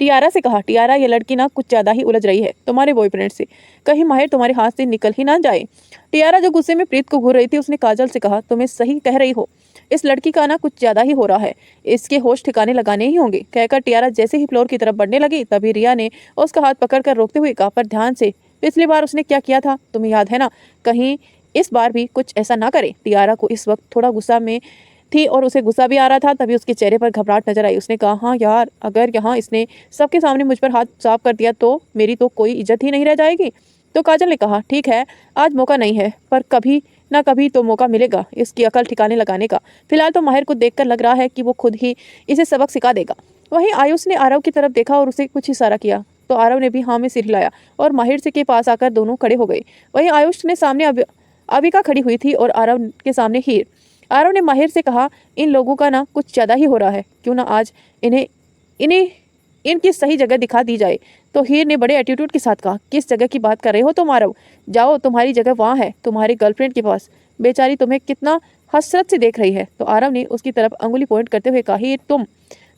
टियारा से कहा, टियारा ये लड़की ना कुछ ज़्यादा ही उलझ रही है तुम्हारे बॉयफ्रेंड से, कहीं माहिर तुम्हारे हाथ से निकल ही ना जाए। टियारा जो गुस्से में प्रीत को घूर रही थी उसने काजल से कहा, तुम्हें सही कह रही हो, इस लड़की का ना कुछ ज़्यादा ही हो रहा है, इसके होश ठिकाने लगाने ही होंगे। कहकर टियारा जैसे ही फ्लोर की तरफ बढ़ने लगी तभी रिया ने उसका हाथ पकड़कर रोकते हुए कहा, पर ध्यान से, पिछली बार उसने क्या किया था तुम्हें याद है ना, कहीं इस बार भी कुछ ऐसा ना करे। टियारा को इस वक्त थोड़ा गुस्सा में थी और उसे गुस्सा भी आ रहा था। तभी उसके चेहरे पर घबराहट नजर आई। उसने कहा, हाँ यार, अगर यहाँ इसने सबके सामने मुझ पर हाथ साफ कर दिया तो मेरी तो कोई इज्जत ही नहीं रह जाएगी। तो काजल ने कहा, ठीक है, आज मौका नहीं है, पर कभी ना कभी तो मौका मिलेगा इसकी अकल ठिकाने लगाने का। फिलहाल तो माहिर को देखकर लग रहा है कि वो खुद ही इसे सबक सिखा देगा। वहीं आयुष ने आरव की तरफ देखा और उसे कुछ इशारा किया तो आरव ने भी हाँ में सिर हिलाया और माहिर से के पास आकर दोनों खड़े हो गए। वहीं आयुष ने सामने अविका खड़ी हुई थी और आरव के सामने हीर। आरव ने माहिर से कहा, इन लोगों का ना कुछ ज़्यादा ही हो रहा है, क्यों ना आज इन्हें इन्हें इनकी सही जगह दिखा दी जाए। तो हीर ने बड़े एटीट्यूड के साथ कहा, किस जगह की बात कर रहे हो तुम आरव, जाओ तुम्हारी जगह वहाँ है, तुम्हारी गर्लफ्रेंड के पास, बेचारी तुम्हें कितना हसरत से देख रही है। तो आरव ने उसकी तरफ अंगुली पॉइंट करते हुए कहा, हीर तुम।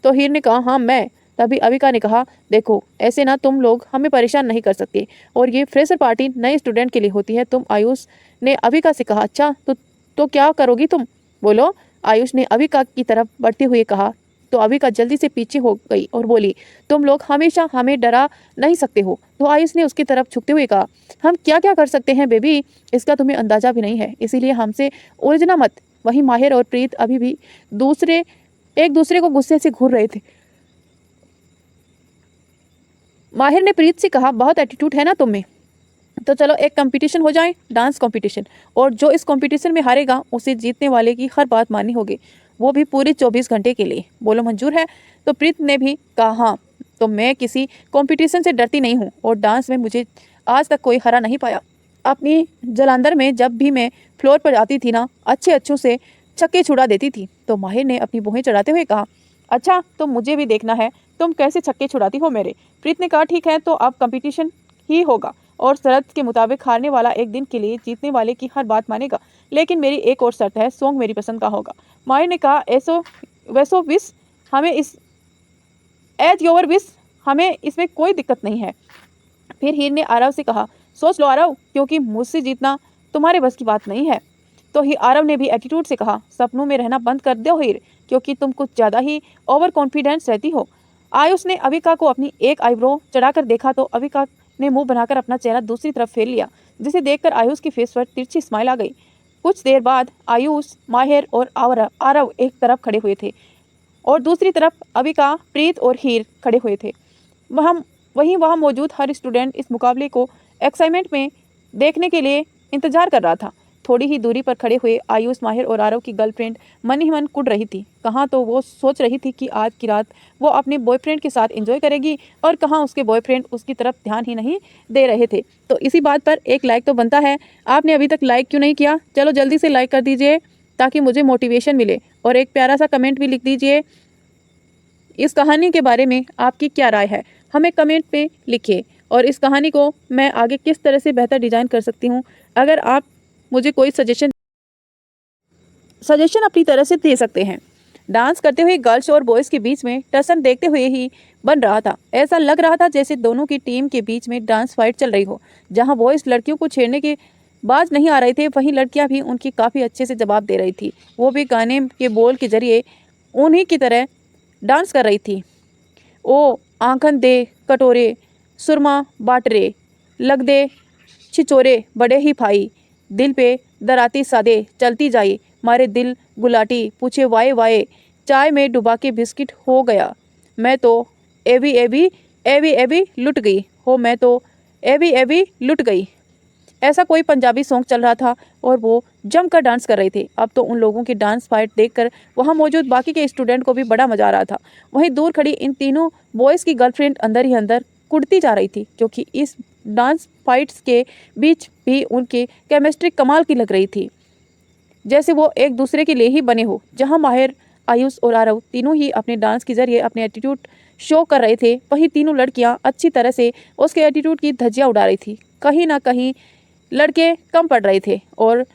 तो हीर ने कहा, हाँ मैं। तभी अविका ने कहा, देखो ऐसे ना तुम लोग हमें परेशान नहीं कर सकते, और ये फ्रेशर पार्टी नए स्टूडेंट के लिए होती है। तुम आयुष ने अविका से कहा, अच्छा तो क्या करोगी तुम, बोलो। आयुष ने अविका की तरफ बढ़ते हुए कहा। तो अविका जल्दी से पीछे हो गई और बोली, तुम लोग हमेशा हमें डरा नहीं सकते हो। तो आयुष ने उसकी तरफ झुकते हुए कहा, हम क्या क्या कर सकते हैं बेबी, इसका तुम्हें अंदाजा भी नहीं है, इसीलिए हमसे उलझना मत। वहीं माहिर और प्रीत अभी भी एक दूसरे को गुस्से से घूर रहे थे। माहिर ने प्रीत से कहा, बहुत एटीट्यूड है ना तुम में, तो चलो एक कंपटीशन हो जाए, डांस कंपटीशन, और जो इस कंपटीशन में हारेगा उसे जीतने वाले की हर बात माननी होगी, वो भी पूरे 24 घंटे के लिए। बोलो मंजूर है। तो प्रीत ने भी कहा, हाँ। तो मैं किसी कंपटीशन से डरती नहीं हूँ और डांस में मुझे आज तक कोई हरा नहीं पाया। अपनी जलांधर में जब भी मैं फ्लोर पर आती थी ना, अच्छों से छक्के छुड़ा देती थी। तो माहिर ने अपनी भुहें चढ़ाते हुए कहा, अच्छा तो मुझे भी देखना है तुम कैसे छक्के छुड़ाती हो मेरे। प्रीत ने कहा, ठीक है, तो अब कंपटीशन ही होगा और शर्त के मुताबिक हारने वाला एक दिन के लिए जीतने वाले की हर बात मानेगा, लेकिन मेरी एक और शर्त है, सॉन्ग मेरी पसंद का होगा। माहिर ने कहा, ऐसो वैसो विश हमें इस एज योर विश, हमें इसमें कोई दिक्कत नहीं है। फिर हीर ने आरव से कहा, सोच लो आरव, क्योंकि मुझसे जीतना तुम्हारे बस की बात नहीं है। तो ही आरव ने भी एटीट्यूड से कहा, सपनों में रहना बंद कर दो हीर, क्योंकि तुम कुछ ज़्यादा ही ओवर कॉन्फिडेंस रहती हो। आयुष ने अविका को अपनी एक आईब्रो चढ़ाकर देखा तो अविका ने मुंह बनाकर अपना चेहरा दूसरी तरफ फेर लिया, जिसे देखकर आयुष की फेस पर तिरछी स्माइल आ गई। कुछ देर बाद आयुष, माहिर और आरव एक तरफ खड़े हुए थे और दूसरी तरफ अविका, प्रीत और हीर खड़े हुए थे। वहाँ मौजूद हर स्टूडेंट इस मुकाबले को एक्साइटमेंट में देखने के लिए इंतजार कर रहा था। थोड़ी ही दूरी पर खड़े हुए आयुष, माहिर और आरव की गर्लफ्रेंड मन ही मन कुड़ रही थी। कहाँ तो वो सोच रही थी कि आज की रात वो अपने बॉयफ्रेंड के साथ एंजॉय करेगी और कहाँ उसके बॉयफ्रेंड उसकी तरफ ध्यान ही नहीं दे रहे थे। तो इसी बात पर एक लाइक तो बनता है। आपने अभी तक लाइक क्यों नहीं किया? चलो जल्दी से लाइक कर दीजिए ताकि मुझे मोटिवेशन मिले, और एक प्यारा सा कमेंट भी लिख दीजिए। इस कहानी के बारे में आपकी क्या राय है, हमें कमेंट में लिखिए, और इस कहानी को मैं आगे किस तरह से बेहतर डिज़ाइन कर सकती हूँ, अगर आप मुझे कोई सजेशन अपनी तरह से दे सकते हैं। डांस करते हुए गर्ल्स और बॉयज़ के बीच में टसन देखते हुए ही बन रहा था। ऐसा लग रहा था जैसे दोनों की टीम के बीच में डांस फाइट चल रही हो। जहां बॉयज़ लड़कियों को छेड़ने के बाज नहीं आ रहे थे, वहीं लड़कियां भी उनकी काफ़ी अच्छे से जवाब दे रही थी। वो भी गाने के बोल के जरिए उन्हीं की तरह डांस कर रही थी। ओ आंखन दे कटोरे, सुरमा बाट रे, लग दे छिचोरे बड़े ही भाई, दिल पे दराती सादे चलती जाई, मारे दिल गुलाटी पूछे वाए वाए, चाय में डुबा के बिस्किट हो गया, मैं तो एवी एवी एवी एवी लुट गई हो, मैं तो एवी एवी लुट गई। ऐसा कोई पंजाबी सॉन्ग चल रहा था और वो जमकर डांस कर रहे थे। अब तो उन लोगों की डांस फाइट देखकर वहाँ मौजूद बाकी के स्टूडेंट को भी बड़ा मजा आ रहा था। वहीं दूर खड़ी इन तीनों बॉयज़ की गर्लफ्रेंड अंदर ही अंदर कुड़ती जा रही थी, क्योंकि इस डांस फाइट्स के बीच भी उनकी केमिस्ट्री कमाल की लग रही थी, जैसे वो एक दूसरे के लिए ही बने हो। जहाँ माहिर, आयुष और आरव तीनों ही अपने डांस के जरिए अपने एटीट्यूड शो कर रहे थे, वहीं तीनों लड़कियां अच्छी तरह से उसके एटीट्यूड की धज्जियां उड़ा रही थी। कहीं ना कहीं लड़के कम पड़ रहे थे और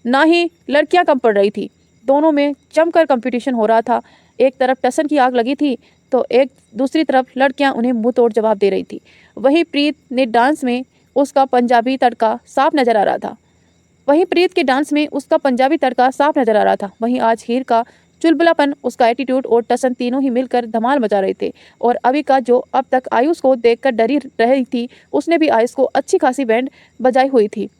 ना ही लड़कियां कम पड़ रही थी। दोनों में जमकर कंपटीशन हो रहा था। एक तरफ टसन की आग लगी थी तो एक दूसरी तरफ लड़कियां उन्हें मुंह तोड़ जवाब दे रही थी। वहीं प्रीत ने डांस में उसका पंजाबी तड़का साफ नजर आ रहा था। वहीं आज हीर का चुलबुलापन, उसका एटीट्यूड और टसन तीनों ही मिलकर धमाल मचा रहे थे। और अविका जो अब तक आयुष को देखकर डरी रही थी, उसने भी आयुष को अच्छी खासी बैंड बजाई हुई थी।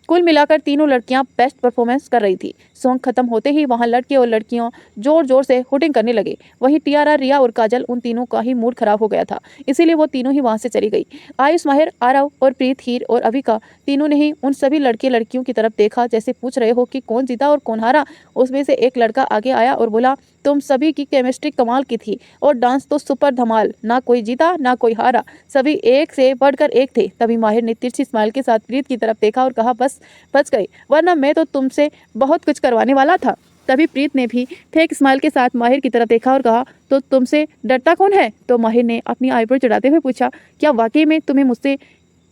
कुल मिलाकर तीनों लड़कियां बेस्ट परफॉर्मेंस कर रही थी। सॉन्ग खत्म होते ही वहां लड़के और लड़कियों जोर जोर से हुटिंग करने लगे। वहीं टियारा, रिया और काजल, उन तीनों का ही मूड खराब हो गया था, इसीलिए वो तीनों ही वहां से चली गई। आयुष, माहिर, आरव और प्रीत, हीर और अविका तीनों ने ही उन सभी लड़के लड़कियों की तरफ देखा जैसे पूछ रहे हो कि कौन जीता और कौन हारा। उसमें से एक लड़का आगे आया और बोला, तुम सभी की केमिस्ट्री कमाल की थी और डांस तो सुपर धमाल, ना कोई जीता ना कोई हारा, सभी एक से बढ़कर एक थे। तभी माहिर ने तिरछी स्माइल के साथ प्रीत की तरफ देखा और कहा, बस बच गई, वरना मैं तो तुमसे बहुत कुछ करवाने वाला था। तभी प्रीत ने भी फेक स्माइल के साथ माहिर की तरफ देखा और कहा, तो तुमसे डरता कौन है? तो माहिर ने अपनी आईब्रो चढ़ाते हुए पूछा, क्या वाकई में तुम्हें मुझसे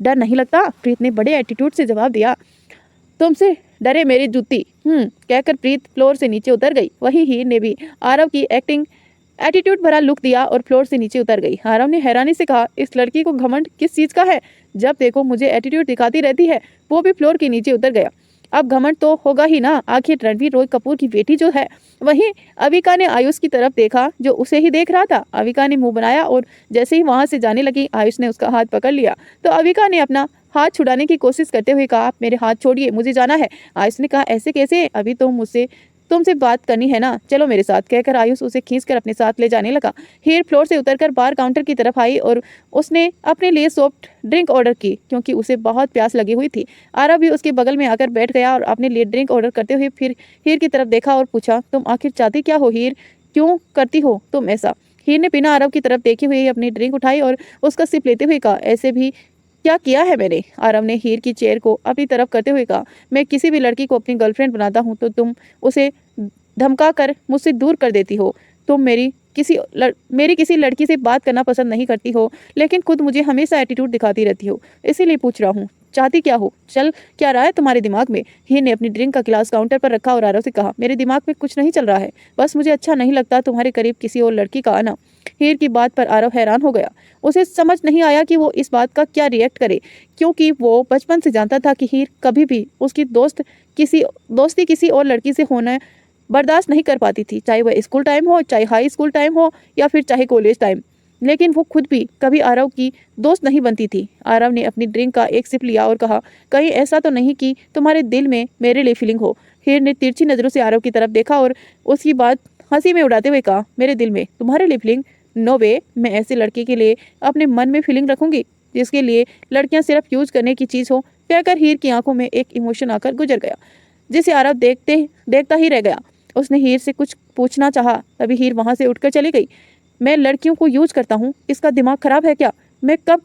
डर नहीं लगता? प्रीत ने बड़े एटीट्यूड से जवाब दिया, तुमसे डरे मेरी जूती, कहकर प्रीत फ्लोर से नीचे उतर गई। वहीं हीर ने भी आरव की एक्टिंग एटीट्यूड भरा लुक दिया और फ्लोर से नीचे उतर गई। आरव ने हैरानी से कहा, इस लड़की को घमंड किस चीज का है? जब देखो मुझे एटीट्यूड दिखाती रहती है। वो भी फ्लोर के नीचे उतर गया। अब घमंड तो होगा ही ना, आखिर रणवीर रॉय कपूर की बेटी जो है। वहीं अविका ने आयुष की तरफ देखा जो उसे ही देख रहा था। अविका ने मुंह बनाया और जैसे ही वहां से जाने लगी, आयुष ने उसका हाथ पकड़ लिया तो अविका ने अपना हाथ छुड़ाने की कोशिश करते हुए कहा, आप मेरे हाथ छोड़िए, मुझे जाना है। आयुष ने कहा, ऐसे कैसे? अभी तो मुझसे तुमसे बात करनी है ना, चलो मेरे साथ, कहकर आयुष उसे खींचकर अपने साथ ले जाने लगा। हीर फ्लोर से उतरकर बार काउंटर की तरफ आई और उसने अपने लिए सॉफ्ट ड्रिंक ऑर्डर की क्योंकि उसे बहुत प्यास लगी हुई थी। आरव भी उसके बगल में आकर बैठ गया और अपने लिए ड्रिंक ऑर्डर करते हुए फिर हीर की तरफ देखा और पूछा, तुम आखिर चाहती क्या हो हीर? क्यों करती हो तुम ऐसा? हीर ने बिना आरव की तरफ देखे हुए अपनी ड्रिंक उठाई और उसका सिप लेते हुए कहा, ऐसे भी क्या किया है मैंने? आरव ने हीर की चेयर को अपनी तरफ करते हुए कहा, मैं किसी भी लड़की को अपनी गर्लफ्रेंड बनाता हूँ तो तुम उसे धमका कर मुझसे दूर कर देती हो। तुम मेरी किसी लड़की से बात करना पसंद नहीं करती हो, लेकिन खुद मुझे हमेशा एटीट्यूड दिखाती रहती हो, इसीलिए पूछ रहा हूँ, चाहती क्या हो? चल क्या रहा है तुम्हारे दिमाग में? हीर ने अपनी ड्रिंक का गिलास काउंटर पर रखा और आरव से कहा, मेरे दिमाग में कुछ नहीं चल रहा है, बस मुझे अच्छा नहीं लगता तुम्हारे करीब किसी और लड़की का आना। हीर की बात पर आरव हैरान हो गया। उसे समझ नहीं आया कि वो इस बात का क्या रिएक्ट करे, क्योंकि वो बचपन से जानता था कि हीर कभी भी उसकी दोस्ती किसी और लड़की से होना बर्दाश्त नहीं कर पाती थी, चाहे वह स्कूल टाइम हो, चाहे हाई स्कूल टाइम हो या फिर चाहे कॉलेज टाइम। लेकिन वो खुद भी कभी आरव की दोस्त नहीं बनती थी। आरव ने अपनी ड्रिंक का एक सिप लिया और कहा, कहीं ऐसा तो नहीं कि तुम्हारे दिल में मेरे लिए फीलिंग हो? हीर ने तिरछी नजरों से आरव की तरफ देखा और उसकी बात हंसी में उड़ाते हुए कहा, मेरे दिल में तुम्हारे लिए फीलिंग? नो वे, मैं ऐसे लड़के के लिए अपने मन में फीलिंग रखूंगी जिसके लिए लड़कियां सिर्फ यूज करने की चीज हो, कहकर हीर की आंखों में एक इमोशन आकर गुजर गया, जिसे आरव देखता ही रह गया। उसने हीर से कुछ पूछना चाहा, तभी हीर वहां से उठकर चली गई। मैं लड़कियों को यूज करता हूँ? इसका दिमाग खराब है क्या? मैं कब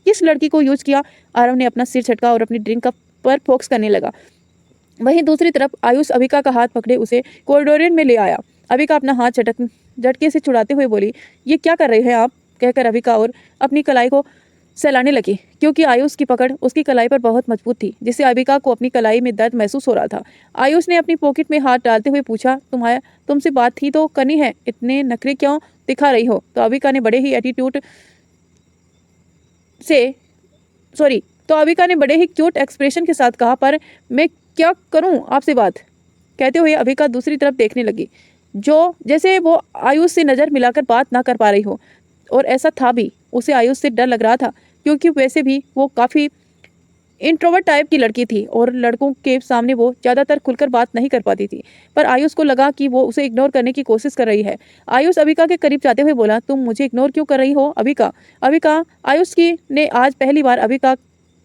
किस लड़की को यूज किया? आरव ने अपना सिर झटका और अपनी ड्रिंक पर फोकस करने लगा। वहीं दूसरी तरफ आयुष अविका का हाथ पकड़े उसे कॉरिडोर में ले आया। अविका अपना हाथ झटके से छुड़ाते हुए बोली, ये क्या कर रहे हैं आप? कहकर अविका और अपनी कलाई को सहलाने लगी, क्योंकि आयुष की पकड़ उसकी कलाई पर बहुत मजबूत थी, जिससे अविका को अपनी कलाई में दर्द महसूस हो रहा था। आयुष ने अपनी पॉकेट में हाथ डालते हुए पूछा, तुमसे बात ही तो करनी है, इतने नखरे क्यों दिखा रही हो? तो अविका ने बड़े ही क्यूट एक्सप्रेशन के साथ कहा, पर मैं क्या करूं आपसे बात? कहते हुए अविका दूसरी तरफ देखने लगी, जो जैसे वो आयुष से नजर मिलाकर बात ना कर पा रही हो। और ऐसा था भी, उसे आयुष से डर लग रहा था, क्योंकि वैसे भी वो काफी इंट्रोवर्ट टाइप की लड़की थी और लड़कों के सामने वो ज्यादातर खुलकर बात नहीं कर पाती थी। पर आयुष को लगा कि वो उसे इग्नोर करने की कोशिश कर रही है। आयुष अविका के करीब जाते हुए बोला, तुम मुझे इग्नोर क्यों कर रही हो अविका? आयुष की ने आज पहली बार अविका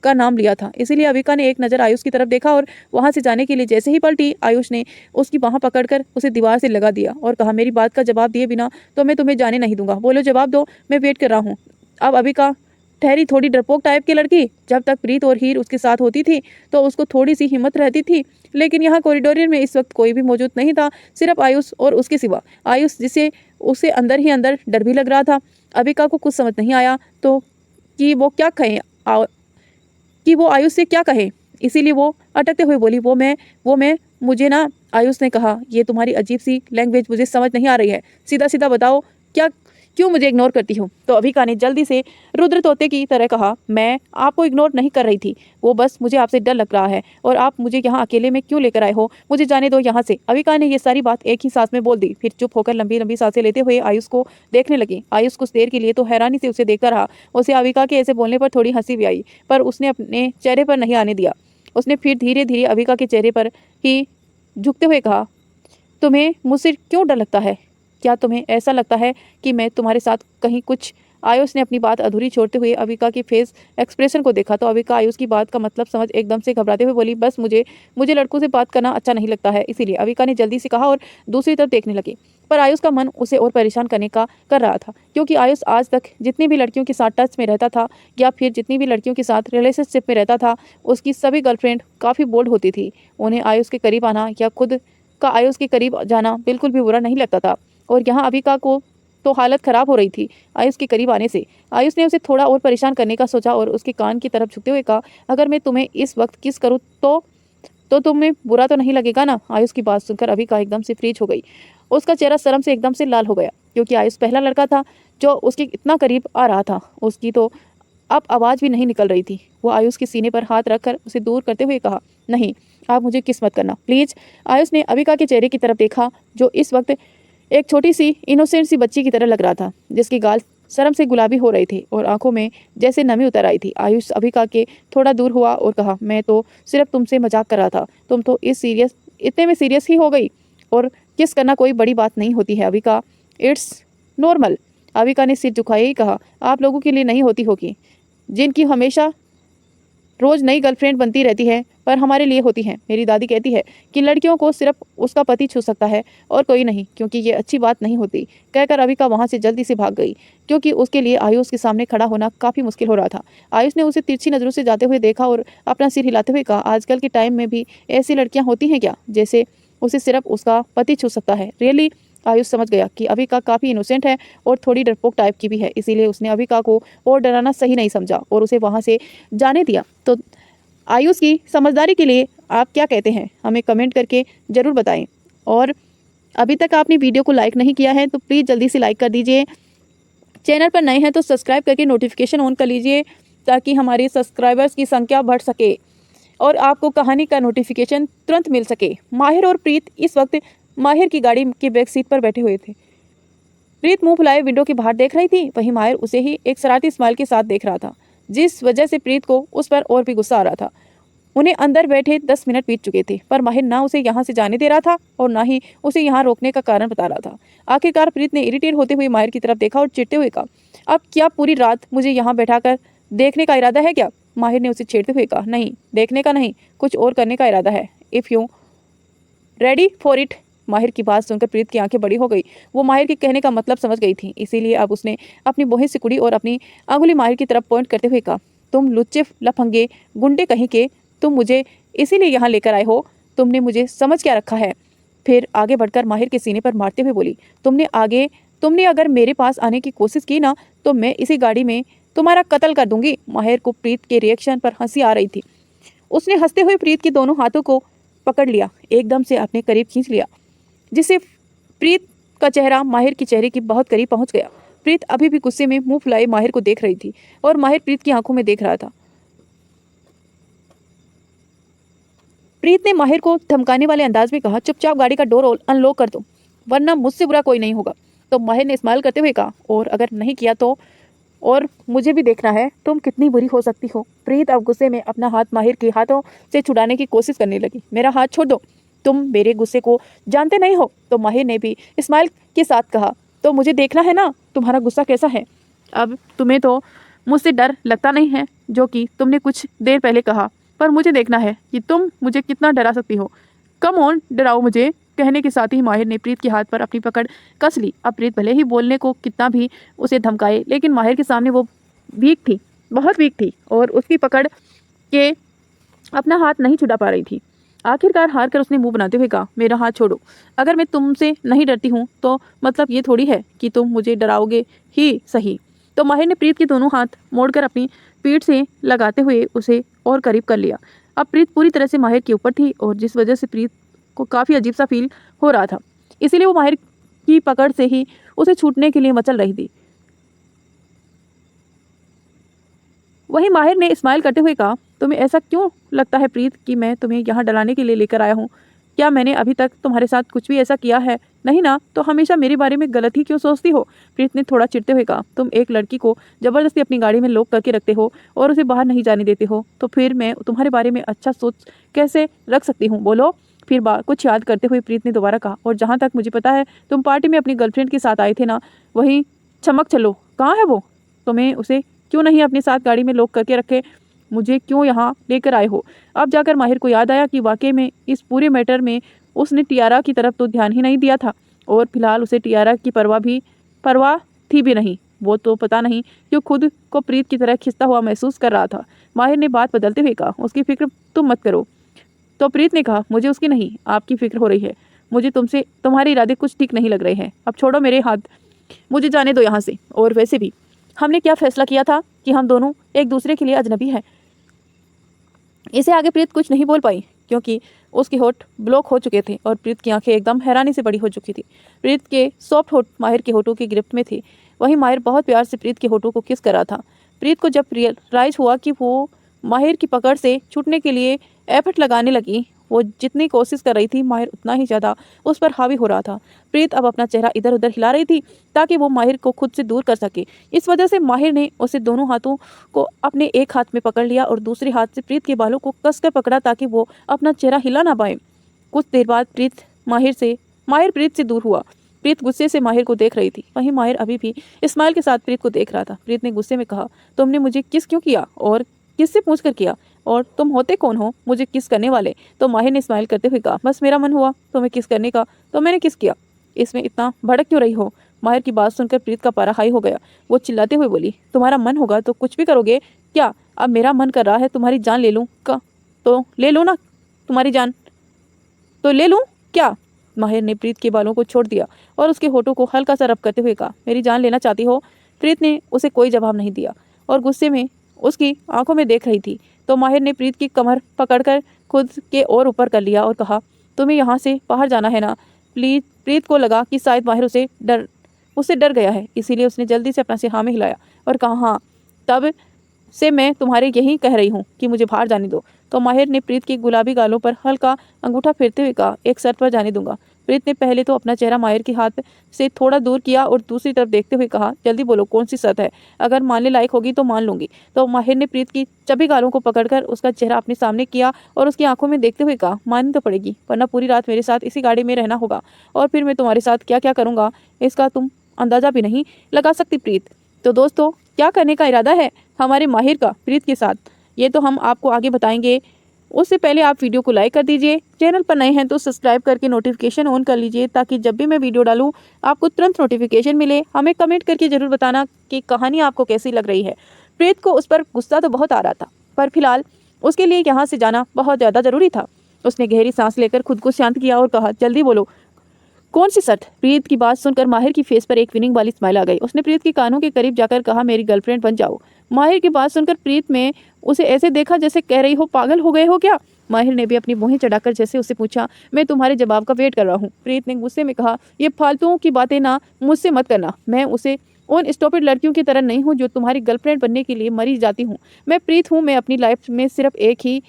का नाम लिया था, इसीलिए अविका ने एक नज़र आयुष की तरफ देखा और वहां से जाने के लिए जैसे ही पलटी, आयुष ने उसकी बाह पकड़कर उसे दीवार से लगा दिया और कहा, मेरी बात का जवाब दिए बिना तो मैं तुम्हें जाने नहीं दूंगा, बोलो जवाब दो, मैं वेट कर रहा हूँ। अब अविका ठहरी, थोड़ी डरपोक टाइप की लड़की। जब तक प्रीत और हीर उसके साथ होती थी तो उसको थोड़ी सी हिम्मत रहती थी, लेकिन यहाँ कॉरिडोर में इस वक्त कोई भी मौजूद नहीं था, सिर्फ आयुष और उसके सिवा आयुष, जिसे उसे अंदर ही अंदर डर भी लग रहा था। अविका को कुछ समझ नहीं आया तो कि वो क्या कहें। कि वो आयुष से क्या कहे, इसीलिए वो अटकते हुए बोली, वो मैं मुझे ना, आयुष ने कहा, ये तुम्हारी अजीब सी लैंग्वेज मुझे समझ नहीं आ रही है, सीधा सीधा बताओ क्या, क्यों मुझे इग्नोर करती हो। तो अभिका ने जल्दी से रुद्र तोते की तरह कहा, मैं आपको इग्नोर नहीं कर रही थी, वो बस मुझे आपसे डर लग रहा है, और आप मुझे यहाँ अकेले में क्यों लेकर आए हो, मुझे जाने दो यहाँ से। अभिका ने ये सारी बात एक ही सांस में बोल दी, फिर चुप होकर लंबी लंबी सांसें लेते हुए आयुष को देखने लगी। आयुष कुछ देर के लिए तो हैरानी से उसे देखता रहा। उसे अभिका के ऐसे बोलने पर थोड़ी हंसी भी आई, पर उसने अपने चेहरे पर नहीं आने दिया। उसने फिर धीरे धीरे अभिका के चेहरे पर ही झुकते हुए कहा, तुम्हें मुझसे क्यों डर लगता है, क्या तुम्हें ऐसा लगता है कि मैं तुम्हारे साथ कहीं कुछ। आयुष ने अपनी बात अधूरी छोड़ते हुए अविका के फेस एक्सप्रेशन को देखा तो अविका आयुष की बात का मतलब समझ एकदम से घबराते हुए बोली, बस मुझे लड़कों से बात करना अच्छा नहीं लगता है, इसीलिए। अविका ने जल्दी से कहा और दूसरी तरफ देखने लगी, पर आयुष का मन उसे और परेशान करने का कर रहा था, क्योंकि आयुष आज तक जितनी भी लड़कियों के साथ टच में रहता था या फिर जितनी भी लड़कियों के साथ रिलेशनशिप में रहता था, उसकी सभी गर्लफ्रेंड काफ़ी बोल्ड होती थी। उन्हें आयुष के करीब आना या खुद का आयुष के करीब जाना बिल्कुल भी बुरा नहीं लगता था, और यहाँ अविका को तो हालत खराब हो रही थी आयुष के करीब आने से। आयुष ने उसे थोड़ा और परेशान करने का सोचा और उसके कान की तरफ झुकते हुए कहा, अगर मैं तुम्हें इस वक्त किस करूँ तो तुम्हें बुरा तो नहीं लगेगा ना। आयुष की बात सुनकर अविका एकदम से फ्रीज हो गई। उसका चेहरा शर्म से एकदम से लाल हो गया, क्योंकि आयुष पहला लड़का था जो उसके इतना करीब आ रहा था। उसकी तो अब आवाज़ भी नहीं निकल रही थी। वो आयुष के सीने पर हाथ रखकर उसे दूर करते हुए कहा, नहीं, आप मुझे किस मत करना प्लीज़। आयुष ने अविका के चेहरे की तरफ देखा, जो इस वक्त एक छोटी सी इनोसेंट सी बच्ची की तरह लग रहा था, जिसके गाल शर्म से गुलाबी हो रहे थे और आंखों में जैसे नमी उतर आई थी। आयुष अविका के थोड़ा दूर हुआ और कहा, मैं तो सिर्फ तुमसे मजाक कर रहा था, तुम तो इतने में सीरियस ही हो गई, और किस करना कोई बड़ी बात नहीं होती है अविका, इट्स नॉर्मल। अविका ने सिर झुकाए ही कहा, आप लोगों के लिए नहीं होती होगी, जिनकी हमेशा रोज़ नई गर्लफ्रेंड बनती रहती है, पर हमारे लिए होती हैं। मेरी दादी कहती है कि लड़कियों को सिर्फ उसका पति छू सकता है और कोई नहीं, क्योंकि ये अच्छी बात नहीं होती। कहकर अविका वहाँ से जल्दी से भाग गई, क्योंकि उसके लिए आयुष के सामने खड़ा होना काफ़ी मुश्किल हो रहा था। आयुष ने उसे तिरछी नज़रों से जाते हुए देखा और अपना सिर हिलाते हुए कहा, आजकल के टाइम में भी ऐसी लड़कियाँ होती हैं क्या, जैसे उसे सिर्फ उसका पति छू सकता है। रियली। आयुष समझ गया कि अविका काफ़ी इनोसेंट है और थोड़ी डरपोक टाइप की भी है, इसीलिए उसने अविका को और डराना सही नहीं समझा और उसे वहाँ से जाने दिया। तो आयुष की समझदारी के लिए आप क्या कहते हैं, हमें कमेंट करके ज़रूर बताएं। और अभी तक आपने वीडियो को लाइक नहीं किया है तो प्लीज़ जल्दी से लाइक कर दीजिए। चैनल पर नए हैं तो सब्सक्राइब करके नोटिफिकेशन ऑन कर लीजिए, ताकि हमारे सब्सक्राइबर्स की संख्या बढ़ सके और आपको कहानी का नोटिफिकेशन तुरंत मिल सके। माहिर और प्रीत इस वक्त माहिर की गाड़ी के बैक सीट पर बैठे हुए थे। प्रीत मुंह फुलाए विंडो के बाहर देख रही थी, वहीं माहिर उसे ही एक शरारती स्माइल के साथ देख रहा था, जिस वजह से प्रीत को उस पर और भी गुस्सा आ रहा था। उन्हें अंदर बैठे 10 मिनट बीत चुके थे, पर माहिर ना उसे यहाँ से जाने दे रहा था और ना ही उसे यहाँ रोकने का कारण बता रहा था। आखिरकार प्रीत ने इरिटेट होते हुए माहिर की तरफ देखा और चिढ़ते हुए कहा, अब क्या पूरी रात मुझे यहाँ बैठाकर देखने का इरादा है क्या। माहिर ने उसे छेड़ते हुए कहा, नहीं, देखने का नहीं, कुछ और करने का इरादा है। If you ready for it. माहिर की बात सुनकर प्रीत की आंखें बड़ी हो गई। वो माहिर के कहने का मतलब समझ गई थी, इसीलिए अब उसने अपनी बोहे सिकुड़ी और अपनी अंगुली माहिर की तरफ पॉइंट करते हुए कहा, तुम लुच्चे लफंगे गुंडे कहीं के, तुम मुझे इसीलिए यहाँ लेकर आए हो, तुमने मुझे समझ क्या रखा है। फिर आगे बढ़कर माहिर के सीने पर मारते हुए बोली, तुमने अगर मेरे पास आने की कोशिश की ना तो मैं इसी गाड़ी में तुम्हारा कत्ल कर दूंगी। माहिर को प्रीत के रिएक्शन पर हंसी आ रही थी। उसने हंसते हुए प्रीत के दोनों हाथों को पकड़ लिया, एकदम से अपने करीब खींच लिया, जिससे प्रीत का चेहरा माहिर के चेहरे के बहुत करीब पहुंच गया। प्रीत अभी भी गुस्से में मुंह फुलाए माहिर को देख रही थी और माहिर प्रीत की आंखों में देख रहा था। प्रीत ने माहिर को धमकाने वाले अंदाज में कहा, चुपचाप गाड़ी का डोर अनलॉक कर दो, वरना मुझसे बुरा कोई नहीं होगा। तो माहिर ने स्माइल करते हुए कहा, और अगर नहीं किया तो, और मुझे भी देखना है तुम कितनी बुरी हो सकती हो। प्रीत अब गुस्से में अपना हाथ माहिर के हाथों से छुड़ाने की कोशिश करने लगी। मेरा हाथ छोड़ दो, तुम मेरे गुस्से को जानते नहीं हो। तो माहिर ने भी स्माइल के साथ कहा, तो मुझे देखना है ना तुम्हारा गुस्सा कैसा है। अब तुम्हें तो मुझसे डर लगता नहीं है, जो कि तुमने कुछ देर पहले कहा, पर मुझे देखना है कि तुम मुझे कितना डरा सकती हो। कम ऑन, डराओ मुझे। कहने के साथ ही माहिर ने प्रीत के हाथ पर अपनी पकड़ कस ली। अब प्रीत भले ही बोलने को कितना भी उसे धमकाए, लेकिन माहिर के सामने वो वीक थी, बहुत वीक थी, और उसकी पकड़ के अपना हाथ नहीं छुड़ा पा रही थी। आखिरकार हार कर उसने मुंह बनाते हुए कहा, मेरा हाथ छोड़ो। अगर मैं तुमसे नहीं डरती हूँ तो मतलब ये थोड़ी है कि तुम मुझे डराओगे ही सही। तो माहिर ने प्रीत के दोनों हाथ मोड़कर अपनी पीठ से लगाते हुए उसे और करीब कर लिया। अब प्रीत पूरी तरह से माहिर के ऊपर थी और जिस वजह से प्रीत को काफ़ी अजीब सा फील हो रहा था, इसीलिए वो माहिर की पकड़ से ही उसे छूटने के लिए मचल रही थी। वहीं माहिर ने स्माइल करते हुए कहा, तुम्हें ऐसा क्यों लगता है प्रीत कि मैं तुम्हें यहाँ डराने के लिए लेकर आया हूँ? क्या मैंने अभी तक तुम्हारे साथ कुछ भी ऐसा किया है? नहीं ना, तो हमेशा मेरे बारे में गलत ही क्यों सोचती हो? प्रीत ने थोड़ा चिढ़ते हुए कहा, तुम एक लड़की को जबरदस्ती अपनी गाड़ी में लॉक करके रखते हो और उसे बाहर नहीं जाने देते हो, तो फिर मैं तुम्हारे बारे में अच्छा सोच कैसे रख सकती हूँ? बोलो। फिर कुछ याद करते हुए प्रीत ने दोबारा कहा, और जहाँ तक मुझे पता है तुम पार्टी में अपनी गर्लफ्रेंड के साथ आए थे ना, वहीं चमक चलो कहाँ है वो? तुम्हें उसे क्यों नहीं अपने साथ गाड़ी में लॉक करके रखे? मुझे क्यों यहाँ लेकर आए हो? अब जाकर माहिर को याद आया कि वाकई में इस पूरे मैटर में उसने टियारा की तरफ तो ध्यान ही नहीं दिया था, और फिलहाल उसे टियारा की परवाह थी भी नहीं। वो तो पता नहीं क्यों खुद को प्रीत की तरह खिंचता हुआ महसूस कर रहा था। माहिर ने बात बदलते हुए कहा, उसकी फिक्र तुम मत करो। तो प्रीत ने कहा, मुझे उसकी नहीं आपकी फिक्र हो रही है। मुझे तुमसे तुम्हारे इरादे कुछ ठीक नहीं लग रहे हैं। अब छोड़ो मेरे हाथ, मुझे जाने दो यहाँ से। और वैसे भी हमने क्या फैसला किया था कि हम दोनों एक दूसरे के लिए अजनबी हैं। इसे आगे प्रीत कुछ नहीं बोल पाई क्योंकि उसके होठ ब्लॉक हो चुके थे और प्रीत की आंखें एकदम हैरानी से बड़ी हो चुकी थी। प्रीत के सॉफ्ट होठ माहिर के होठों की गिरफ्त में थे। वहीं माहिर बहुत प्यार से प्रीत के होठों को किस कर रहा था। प्रीत को जब रियलाइज हुआ कि वो माहिर की पकड़ से छूटने के लिए एफर्ट लगाने लगी, वो जितनी कोशिश कर रही थी माहिर उतना ही ज़्यादा उस पर हावी हो रहा था। प्रीत अब अपना चेहरा इधर उधर हिला रही थी ताकि वो माहिर को खुद से दूर कर सके। इस वजह से माहिर ने उसे दोनों हाथों को अपने एक हाथ में पकड़ लिया और दूसरे हाथ से प्रीत के बालों को कसकर पकड़ा ताकि वो अपना चेहरा हिला ना पाए। कुछ देर बाद माहिर प्रीत से दूर हुआ। प्रीत गुस्से से माहिर को देख रही थी। वहीं माहिर अभी भी स्माइल के साथ प्रीत को देख रहा था। प्रीत ने गुस्से में कहा, तुमने मुझे किस क्यों किया और किससे पूछ कर किया, और तुम होते कौन हो मुझे किस करने वाले? तो माहिर ने स्माइल करते हुए कहा, बस मेरा मन हुआ तुम्हें किस करने का तो मैंने किस किया। इसमें इतना भड़क क्यों रही हो? माहिर की बात सुनकर प्रीत का पारा हाई हो गया। वो चिल्लाते हुए बोली, तुम्हारा मन होगा तो कुछ भी करोगे क्या? अब मेरा मन कर रहा है तुम्हारी जान ले लूँ का, तो ले लूँ ना तुम्हारी जान, तो ले लूँ क्या? माहिर ने प्रीत के बालों को छोड़ दिया और उसके होठों को हल्का सा रब करते हुए कहा, मेरी जान लेना चाहती हो? प्रीत ने उसे कोई जवाब नहीं दिया और गुस्से में उसकी आंखों में देख रही थी। तो माहिर ने प्रीत की कमर पकड़कर खुद के और ऊपर कर लिया और कहा, तुम्हें यहाँ से बाहर जाना है ना? प्लीज। प्रीत को लगा कि शायद माहिर उससे डर गया है, इसीलिए उसने जल्दी से अपना सिर हाँ में हिलाया और कहा, हाँ तब से मैं तुम्हारे यही कह रही हूँ कि मुझे बाहर जाने दो। तो माहिर ने प्रीत की गुलाबी गालों पर हल्का अंगूठा फेरते हुए कहा, एक शर्त पर जाने दूंगा। प्रीत ने पहले तो अपना चेहरा माहिर के हाथ से थोड़ा दूर किया और दूसरी तरफ देखते हुए कहा, जल्दी बोलो कौन सी शर्त है? अगर मानने लायक होगी तो मान लूंगी। तो माहिर ने प्रीत की चबी गालों को पकड़कर उसका चेहरा अपने सामने किया और उसकी आंखों में देखते हुए कहा, माननी तो पड़ेगी, वरना पूरी रात मेरे साथ इसी गाड़ी में रहना होगा और फिर मैं तुम्हारे साथ क्या क्या करूँगा इसका तुम अंदाजा भी नहीं लगा सकती प्रीत। तो दोस्तों, क्या करने का इरादा है हमारे माहिर का प्रीत के साथ, ये तो हम आपको आगे बताएंगे। उससे पहले आप वीडियो को लाइक कर दीजिए, चैनल पर नए हैं तो सब्सक्राइब करके नोटिफिकेशन ऑन कर लीजिए ताकि जब भी मैं वीडियो डालूं आपको तुरंत नोटिफिकेशन मिले। हमें कमेंट करके ज़रूर बताना कि कहानी आपको कैसी लग रही है। प्रीत को उस पर गुस्सा तो बहुत आ रहा था, पर फिलहाल उसके लिए यहाँ से जाना बहुत ज़्यादा ज़रूरी था। उसने गहरी सांस लेकर खुद को शांत किया और कहा, जल्दी बोलो कौन सी शर्त? प्रीत की बात सुनकर माहिर की फेस पर एक विनिंग वाली स्माइल आ गई। उसने प्रीत के कानों के करीब जाकर कहा, मेरी गर्लफ्रेंड बन जाओ। माहिर की बात सुनकर प्रीत में उसे ऐसे देखा जैसे कह रही हो, पागल हो गए हो क्या? माहिर ने भी अपनी भौहें चढ़ाकर जैसे उससे पूछा, मैं तुम्हारे जवाब का वेट कर रहा हूँ। प्रीत ने गुस्से में कहा, ये फालतुओं की बातें ना मुझसे मत करना। मैं उसे उन स्टॉपिड लड़कियों की तरह नहीं हूँ जो तुम्हारी गर्लफ्रेंड बनने के लिए मरी जाती हूँ। मैं प्रीत हूँ, मैं अपनी लाइफ में सिर्फ एक की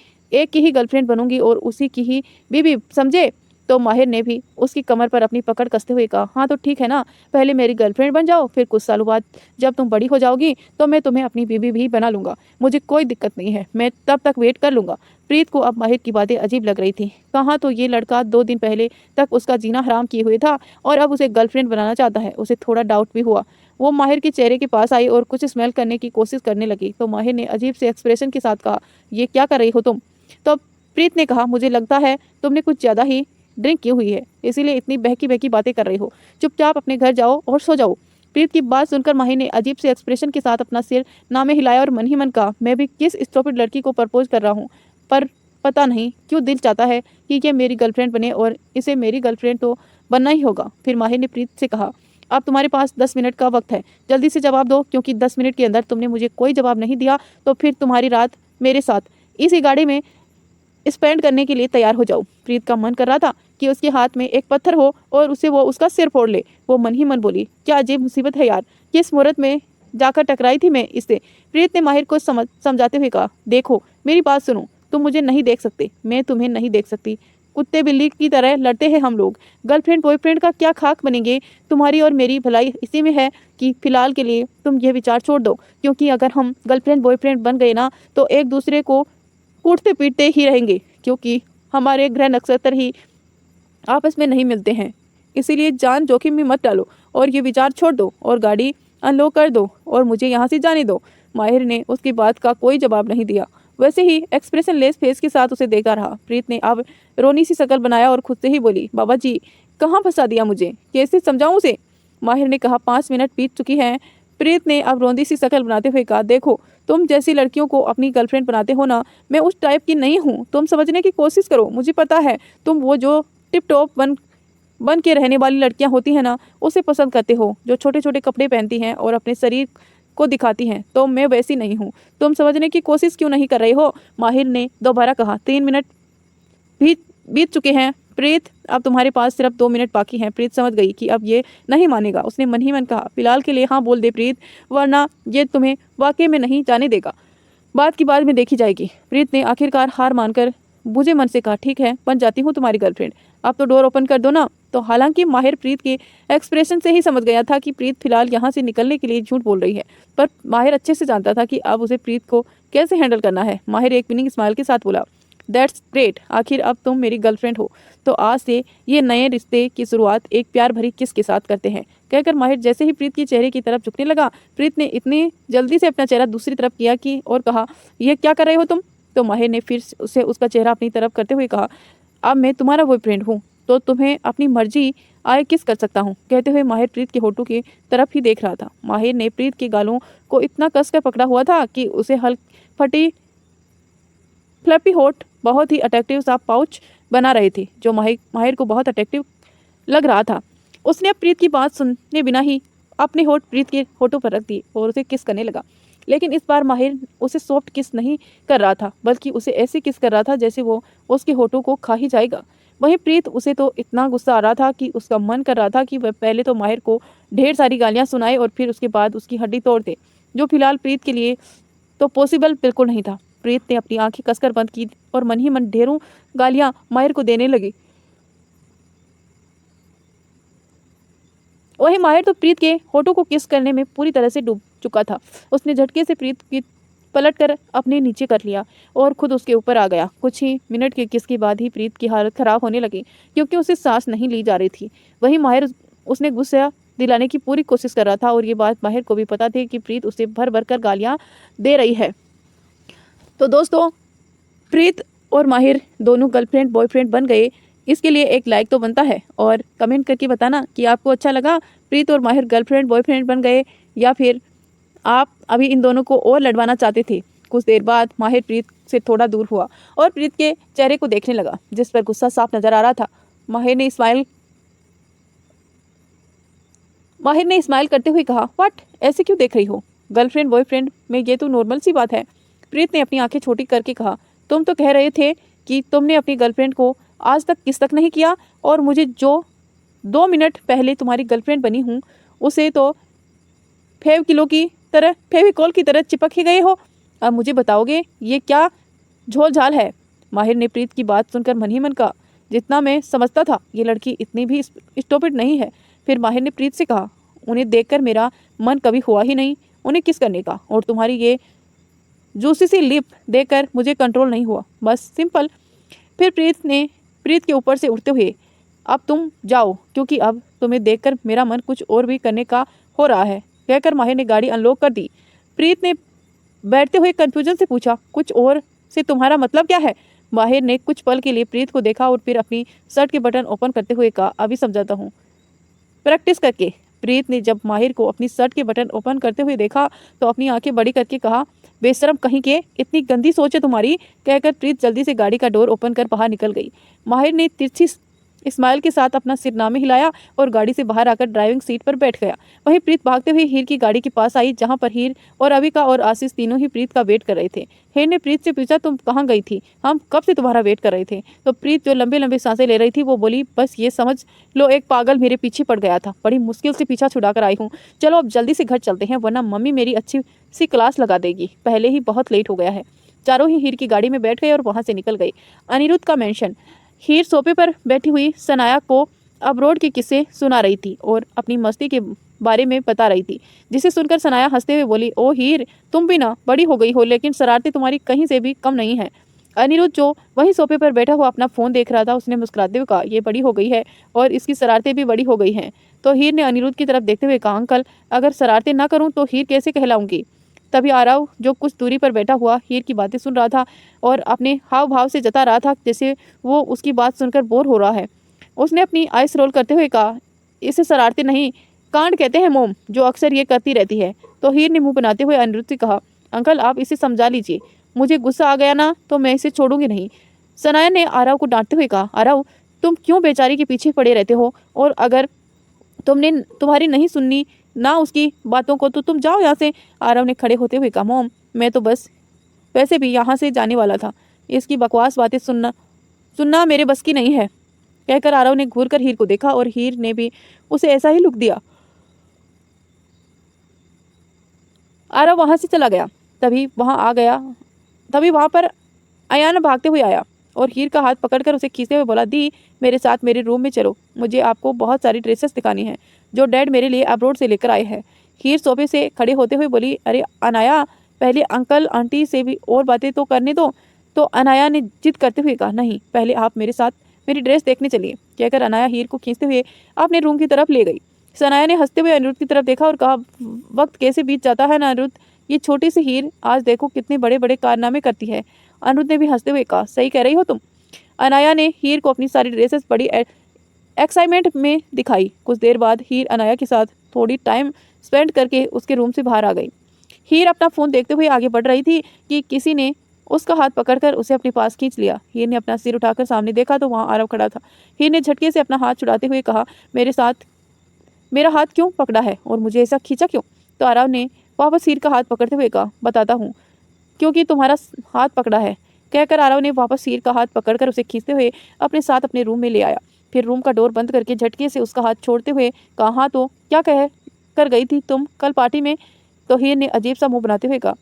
ही गर्लफ्रेंड बनूंगी और उसी की ही बीवी, समझे? तो माहिर ने भी उसकी कमर पर अपनी पकड़ कसते हुए कहा, हाँ तो ठीक है ना, पहले मेरी गर्लफ्रेंड बन जाओ, फिर कुछ सालों बाद जब तुम बड़ी हो जाओगी तो मैं तुम्हें अपनी बीवी भी बना लूँगा। मुझे कोई दिक्कत नहीं है, मैं तब तक वेट कर लूँगा। प्रीत को अब माहिर की बातें अजीब लग रही थी। कहाँ तो ये लड़का 2 दिन पहले तक उसका जीना हराम किए हुए था और अब उसे गर्लफ्रेंड बनाना चाहता है। उसे थोड़ा डाउट भी हुआ। वो माहिर के चेहरे के पास आई और कुछ स्मेल करने की कोशिश करने लगी। तो माहिर ने अजीब से एक्सप्रेशन के साथ कहा, ये क्या कर रही हो तुम? तो प्रीत ने कहा, मुझे लगता है तुमने कुछ ज़्यादा ही ड्रिंक की हुई है, इसीलिए इतनी बहकी बहकी बातें कर रही हो। चुपचाप अपने घर जाओ और सो जाओ। प्रीत की बात सुनकर माही ने अजीब से एक्सप्रेशन के साथ अपना सिर नामे हिलाया और मन ही मन कहा, मैं भी किस स्टूपिड लड़की को प्रपोज कर रहा हूँ, पर पता नहीं क्यों दिल चाहता है कि ये मेरी गर्लफ्रेंड बने और इसे मेरी गर्लफ्रेंड तो बनना ही होगा। फिर माही ने प्रीत से कहा, अब तुम्हारे पास 10 मिनट का वक्त है, जल्दी से जवाब दो, क्योंकि 10 मिनट के अंदर तुमने मुझे कोई जवाब नहीं दिया तो फिर तुम्हारी रात मेरे साथ इसी गाड़ी में स्पेंड करने के लिए तैयार हो जाओ। प्रीत का मन कर रहा था कि उसके हाथ में एक पत्थर हो और उसे वो उसका सिर फोड़ ले। वो मन ही मन बोली, क्या अजीब मुसीबत है यार, किस मुहूर्त में जाकर टकराई थी मैं इससे। प्रीत ने माहिर को समझाते हुए कहा, देखो मेरी बात सुनो, तुम मुझे नहीं देख सकते, मैं तुम्हें नहीं देख सकती। कुत्ते बिल्ली की तरह लड़ते हैं हम लोग, गर्लफ्रेंड बॉयफ्रेंड का क्या खाक बनेंगे। तुम्हारी और मेरी भलाई इसी में है कि फिलहाल के लिए तुम यह विचार छोड़ दो, क्योंकि अगर हम गर्लफ्रेंड बॉयफ्रेंड बन गए ना तो एक दूसरे को कूटते पीटते ही रहेंगे, क्योंकि हमारे ग्रह नक्षत्र ही आपस में नहीं मिलते हैं। इसीलिए जान जोखिम में मत डालो और ये विचार छोड़ दो और गाड़ी अनलॉक कर दो और मुझे यहाँ से जाने दो। माहिर ने उसकी बात का कोई जवाब नहीं दिया, वैसे ही एक्सप्रेशन लेस फेस के साथ उसे देखा रहा। प्रीत ने अब रोनी सी शक्ल बनाया और खुद से ही बोली, बाबा जी कहाँ फंसा दिया मुझे, कैसे समझाऊं उसे। माहिर ने कहा, 5 मिनट बीत चुकी हैं। प्रीत ने अब रोंदी सी शक्ल बनाते हुए कहा, देखो तुम जैसी लड़कियों को अपनी गर्लफ्रेंड बनाते हो ना, मैं उस टाइप की नहीं हूँ। तुम समझने की कोशिश करो, मुझे पता है तुम वो जो टिप टॉप बन के रहने वाली लड़कियां होती हैं ना, उसे पसंद करते हो, जो छोटे छोटे कपड़े पहनती हैं और अपने शरीर को दिखाती हैं। तो मैं वैसी नहीं हूँ, तुम समझने की कोशिश क्यों नहीं कर रहे हो। माहिर ने दोबारा कहा, 3 मिनट बीत चुके हैं प्रीत, अब तुम्हारे पास सिर्फ 2 मिनट बाकी हैं। प्रीत समझ गई कि अब ये नहीं मानेगा। उसने मन ही मन कहा, फिलहाल के लिए हाँ बोल दे प्रीत, वरना ये तुम्हें वाकई में नहीं जाने देगा, बात की बाद में देखी जाएगी। प्रीत ने आखिरकार हार मानकर बुझे मन से कहा, ठीक है बन जाती हूँ तुम्हारी गर्लफ्रेंड, अब तो डोर ओपन कर दो ना। तो हालांकि माहिर प्रीत के एक्सप्रेशन से ही समझ गया था कि प्रीत फिलहाल यहाँ से निकलने के लिए झूठ बोल रही है, पर माहिर अच्छे से जानता था कि अब उसे प्रीत को कैसे हैंडल करना है। माहिर एक विनिंग स्माइल के साथ बोला, दैट्स ग्रेट, आखिर अब तुम मेरी गर्लफ्रेंड हो, तो आज से ये नए रिश्ते की शुरुआत एक प्यार भरी किस के साथ करते हैं। कहकर माहिर जैसे ही प्रीत के चेहरे की तरफ झुकने लगा, प्रीत ने इतनी जल्दी से अपना चेहरा दूसरी तरफ किया कि और कहा, यह क्या कर रहे हो तुम। तो माहिर ने फिर उसे उसका चेहरा अपनी तरफ करते हुए कहा, अब मैं तुम्हारा बॉयफ्रेंड हूँ तो तुम्हें अपनी मर्जी आए किस कर सकता हूँ। कहते हुए माहिर प्रीत के होठों की तरफ ही देख रहा था। माहिर ने प्रीत के गालों को इतना कसकर पकड़ा हुआ था कि उसे फटी फ्लैपी होठ बहुत ही अट्रैक्टिव सा पाउच बना रहे थे, जो माहिर को बहुत अट्रैक्टिव लग रहा था। उसने अब प्रीत की बात सुनने बिना ही अपने होठ प्रीत के होठों पर रख दिए और उसे किस करने लगा। लेकिन इस बार माहिर उसे सॉफ्ट किस नहीं कर रहा था, बल्कि उसे ऐसे किस कर रहा था जैसे वो उसके होठों को खा ही जाएगा। वहीं प्रीत उसे तो इतना गुस्सा आ रहा था कि उसका मन कर रहा था कि वह पहले तो माहिर को ढेर सारी गालियां सुनाए और फिर उसके बाद उसकी हड्डी तोड़ दे, जो फिलहाल प्रीत के लिए तो पॉसिबल बिल्कुल नहीं था। प्रीत ने अपनी आंखें कसकर बंद की और मन ही मन ढेरों गालियां माहिर को देने लगी। वही माहिर तो प्रीत के होठों को किस करने में पूरी तरह से डूब चुका था। उसने झटके से प्रीत की पलट कर अपने नीचे कर लिया और खुद उसके ऊपर आ गया। कुछ ही मिनट के किस के बाद ही प्रीत की हालत खराब होने लगी, क्योंकि उसे सांस नहीं ली जा रही थी। वही माहिर उसने गुस्सा दिलाने की पूरी कोशिश कर रहा था और ये बात माहिर को भी पता थी कि प्रीत उसे भर भर कर गालियां दे रही है। तो दोस्तों, प्रीत और माहिर दोनों गर्लफ्रेंड बॉयफ्रेंड बन गए, इसके लिए एक लाइक तो बनता है और कमेंट करके बताना कि आपको अच्छा लगा प्रीत और माहिर गर्लफ्रेंड बॉयफ्रेंड बन गए, या फिर आप अभी इन दोनों को और लड़वाना चाहते थे। कुछ देर बाद माहिर प्रीत से थोड़ा दूर हुआ और प्रीत के चेहरे को देखने लगा, जिस पर गुस्सा साफ नजर आ रहा था। माहिर ने स्माइल करते हुए कहा, व्हाट, ऐसे क्यों देख रही हो, गर्लफ्रेंड बॉयफ्रेंड में ये तो नॉर्मल सी बात है। प्रीत ने अपनी आंखें छोटी करके कहा, तुम तो कह रहे थे कि तुमने अपनी गर्लफ्रेंड को आज तक किस तक नहीं किया, और मुझे जो 2 मिनट पहले तुम्हारी गर्लफ्रेंड बनी हूँ उसे तो फेविकॉल की तरह चिपक ही गए हो। अब मुझे बताओगे ये क्या झोल झाल है। माहिर ने प्रीत की बात सुनकर मन ही मन कहा, जितना मैं समझता था ये लड़की इतनी भी स्टूपिड नहीं है। फिर माहिर ने प्रीत से कहा, उन्हें देखकर मेरा मन कभी हुआ ही नहीं उन्हें किस करने का, और तुम्हारी ये जूसी सी लिप देखकर मुझे कंट्रोल नहीं हुआ, बस सिंपल। फिर प्रीत के ऊपर से उठते हुए, अब तुम जाओ, क्योंकि अब तुम्हें देखकर मेरा मन कुछ और भी करने का हो रहा है। कहकर माहिर ने गाड़ी अनलॉक कर दी। प्रीत ने बैठते हुए कंफ्यूजन से पूछा, कुछ और से तुम्हारा मतलब क्या है। माहिर ने कुछ पल के लिए प्रीत को देखा और फिर अपनी शर्ट के बटन ओपन करते हुए कहा, अभी समझाता हूँ, प्रैक्टिस करके। प्रीत ने जब माहिर को अपनी शर्ट के बटन ओपन करते हुए देखा तो अपनी आंखें बड़ी करके कहा, बेशरम कहीं के, इतनी गंदी सोच है तुम्हारी। कहकर प्रीत जल्दी से गाड़ी का डोर ओपन कर बाहर निकल गई। माहिर ने तिरछी स्माइल के साथ अपना सिरनामे हिलाया और गाड़ी से बाहर आकर ड्राइविंग सीट पर बैठ गया। वहीं प्रीत भागते हुए हीर की गाड़ी के पास आई, जहां पर हीर और अविका और आशीष तीनों ही प्रीत का वेट कर रहे थे। हीर ने प्रीत से पूछा, तुम कहाँ गई थी? हम कब से तुम्हारा वेट कर रहे थे। तो प्रीत जो लंबे लंबे सांसें ले रही थी वो बोली, बस ये समझ लो एक पागल मेरे पीछे पड़ गया था, बड़ी मुश्किल से पीछा छुड़ाकर आई हूँ। चलो अब जल्दी से घर चलते हैं, वरना मम्मी मेरी अच्छी सी क्लास लगा देगी, पहले ही बहुत लेट हो गया है। चारों ही हीर की गाड़ी में बैठ गए और वहां से निकल गए। अनिरुद्ध का मेंशन। हीर सोफे पर बैठी हुई सनाया को अब्रोड के किस्से सुना रही थी और अपनी मस्ती के बारे में बता रही थी, जिसे सुनकर सनाया हंसते हुए बोली, ओ हीर, तुम भी ना बड़ी हो गई हो, लेकिन शरारतें तुम्हारी कहीं से भी कम नहीं है। अनिरुद्ध जो वहीं सोफे पर बैठा हुआ अपना फोन देख रहा था, उसने मुस्कुराते हुए कहा, ये बड़ी हो गई है और इसकी शरारतें भी बड़ी हो गई हैं। तो हीर ने अनिरुद्ध की तरफ देखते हुए कहा, अंकल अगर शरारतें ना करूं तो हीर कैसे कहलाऊंगी। तभी आरव जो कुछ दूरी पर बैठा हुआ हीर की बातें सुन रहा था और अपने हाव भाव से जता रहा था जैसे वो उसकी बात सुनकर बोर हो रहा है। उसने अपनी आइस रोल करते हुए कहा, इसे शरारतें नहीं, कांड कहते हैं मोम, जो अक्सर ये करती रहती है। तो हीर ने मुंह बनाते हुए अनिरुद्ध से कहा, अंकल आप इसे समझा लीजिए, मुझे गुस्सा आ गया ना तो मैं इसे छोड़ूंगी नहीं। सनाया ने आरव को डांटते हुए कहा, आरव तुम क्यों बेचारी के पीछे पड़े रहते हो, और अगर तुम्हारी नहीं सुननी ना उसकी बातों को तो तुम जाओ यहाँ से। आरव ने खड़े होते हुए कहा, मोम मैं तो बस वैसे भी यहाँ से जाने वाला था, इसकी बकवास बातें सुनना सुनना मेरे बस की नहीं है। कहकर आरव ने घूर कर हीर को देखा और हीर ने भी उसे ऐसा ही लुक दिया। आरव वहां से चला गया। तभी वहां पर अयान भागते हुए आया और हीर का हाथ पकड़कर उसे खींचते हुए बोला, दी मेरे साथ मेरे रूम में चलो, मुझे आपको बहुत सारी ड्रेसेस दिखानी है जो डैड मेरे लिए अब्रोड से लेकर आए हैं। हीर सोफे से खड़े होते हुए बोली, अरे अनाया, पहले अंकल आंटी से भी और बातें तो करने दो। तो अनाया ने जिद करते हुए कहा, नहीं पहले आप मेरे साथ मेरी ड्रेस देखने चलिए। कहकर अनाया हीर को खींचते हुए अपने रूम की तरफ ले गई। सनाया ने हंसते हुए अनिरुद्ध की तरफ देखा और कहा, वक्त कैसे बीत जाता है ना अनिरुद्ध, ये छोटी सी हीर आज देखो कितने बड़े बड़े कारनामे करती है। अनिरुद्ध ने भी हंसते हुए कहा, सही कह रही हो तुम। अनाया ने हीर को अपनी सारी ड्रेसेस बड़ी एक्साइटमेंट में दिखाई। कुछ देर बाद हीर अनाया के साथ थोड़ी टाइम स्पेंड करके उसके रूम से बाहर आ गई। हीर अपना फोन देखते हुए आगे बढ़ रही थी कि किसी ने उसका हाथ पकड़कर उसे अपने पास खींच लिया। हीर ने अपना सिर उठाकर सामने देखा तो वहां आरव खड़ा था। हीर ने झटके से अपना हाथ छुड़ाते हुए कहा, मेरा हाथ क्यों पकड़ा है और मुझे ऐसा खींचा क्यों। तो आरव ने वापस हीर का हाथ पकड़ते हुए कहा, बताता हूँ, क्योंकि तुम्हारा हाथ पकड़ा है। कहकर आरव ने वापस हीर का हाथ पकड़कर उसे खींचते हुए अपने साथ अपने रूम में ले आया। फिर रूम का डोर बंद करके झटके से उसका हाथ छोड़ते हुए कहा, हाँ तो क्या कह कर गई थी तुम कल पार्टी में। तो हीर ने अजीब सा मुंह बनाते हुए कहा,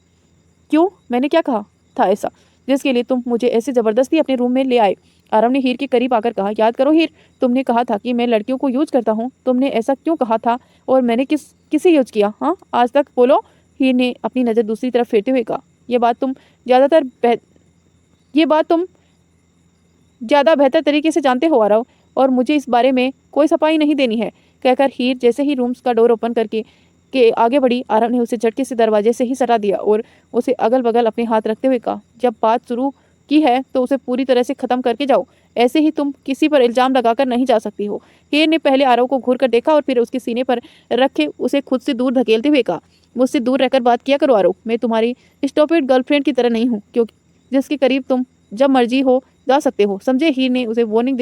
क्यों, मैंने क्या कहा था ऐसा जिसके लिए तुम मुझे ऐसे जबरदस्ती अपने रूम में ले आए। आरव ने हीर के करीब आकर कहा, याद करो हीर, तुमने कहा था कि मैं लड़कियों को यूज करता हूँ, तुमने ऐसा क्यों कहा था और मैंने किसे यूज किया, हाँ आज तक बोलो। हीर ने अपनी नज़र दूसरी तरफ फेरते हुए कहा, यह बात तुम ज़्यादा बेहतर तरीके से जानते हो आरव, और मुझे इस बारे में कोई सफाई नहीं देनी है। कहकर हीर जैसे ही रूम्स का डोर ओपन करके आगे बढ़ी, आरव ने उसे झटके से दरवाजे से ही सटा दिया और उसे अगल बगल अपने हाथ रखते हुए कहा, जब बात शुरू की है तो उसे पूरी तरह से ख़त्म करके जाओ, ऐसे ही तुम किसी पर इल्ज़ाम लगाकर नहीं जा सकती हो। हीर ने पहले आरव को घूर कर देखा और फिर उसके सीने पर रखे उसे खुद से दूर धकेलते हुए कहा, मुझसे दूर रहकर बात किया करो आरव, मैं तुम्हारी स्टॉपिड गर्लफ्रेंड की तरह नहीं हूँ, क्योंकि जिसके करीब तुम जब मर्जी हो जा सकते हो, समझे। हीर ने उसे वार्निंग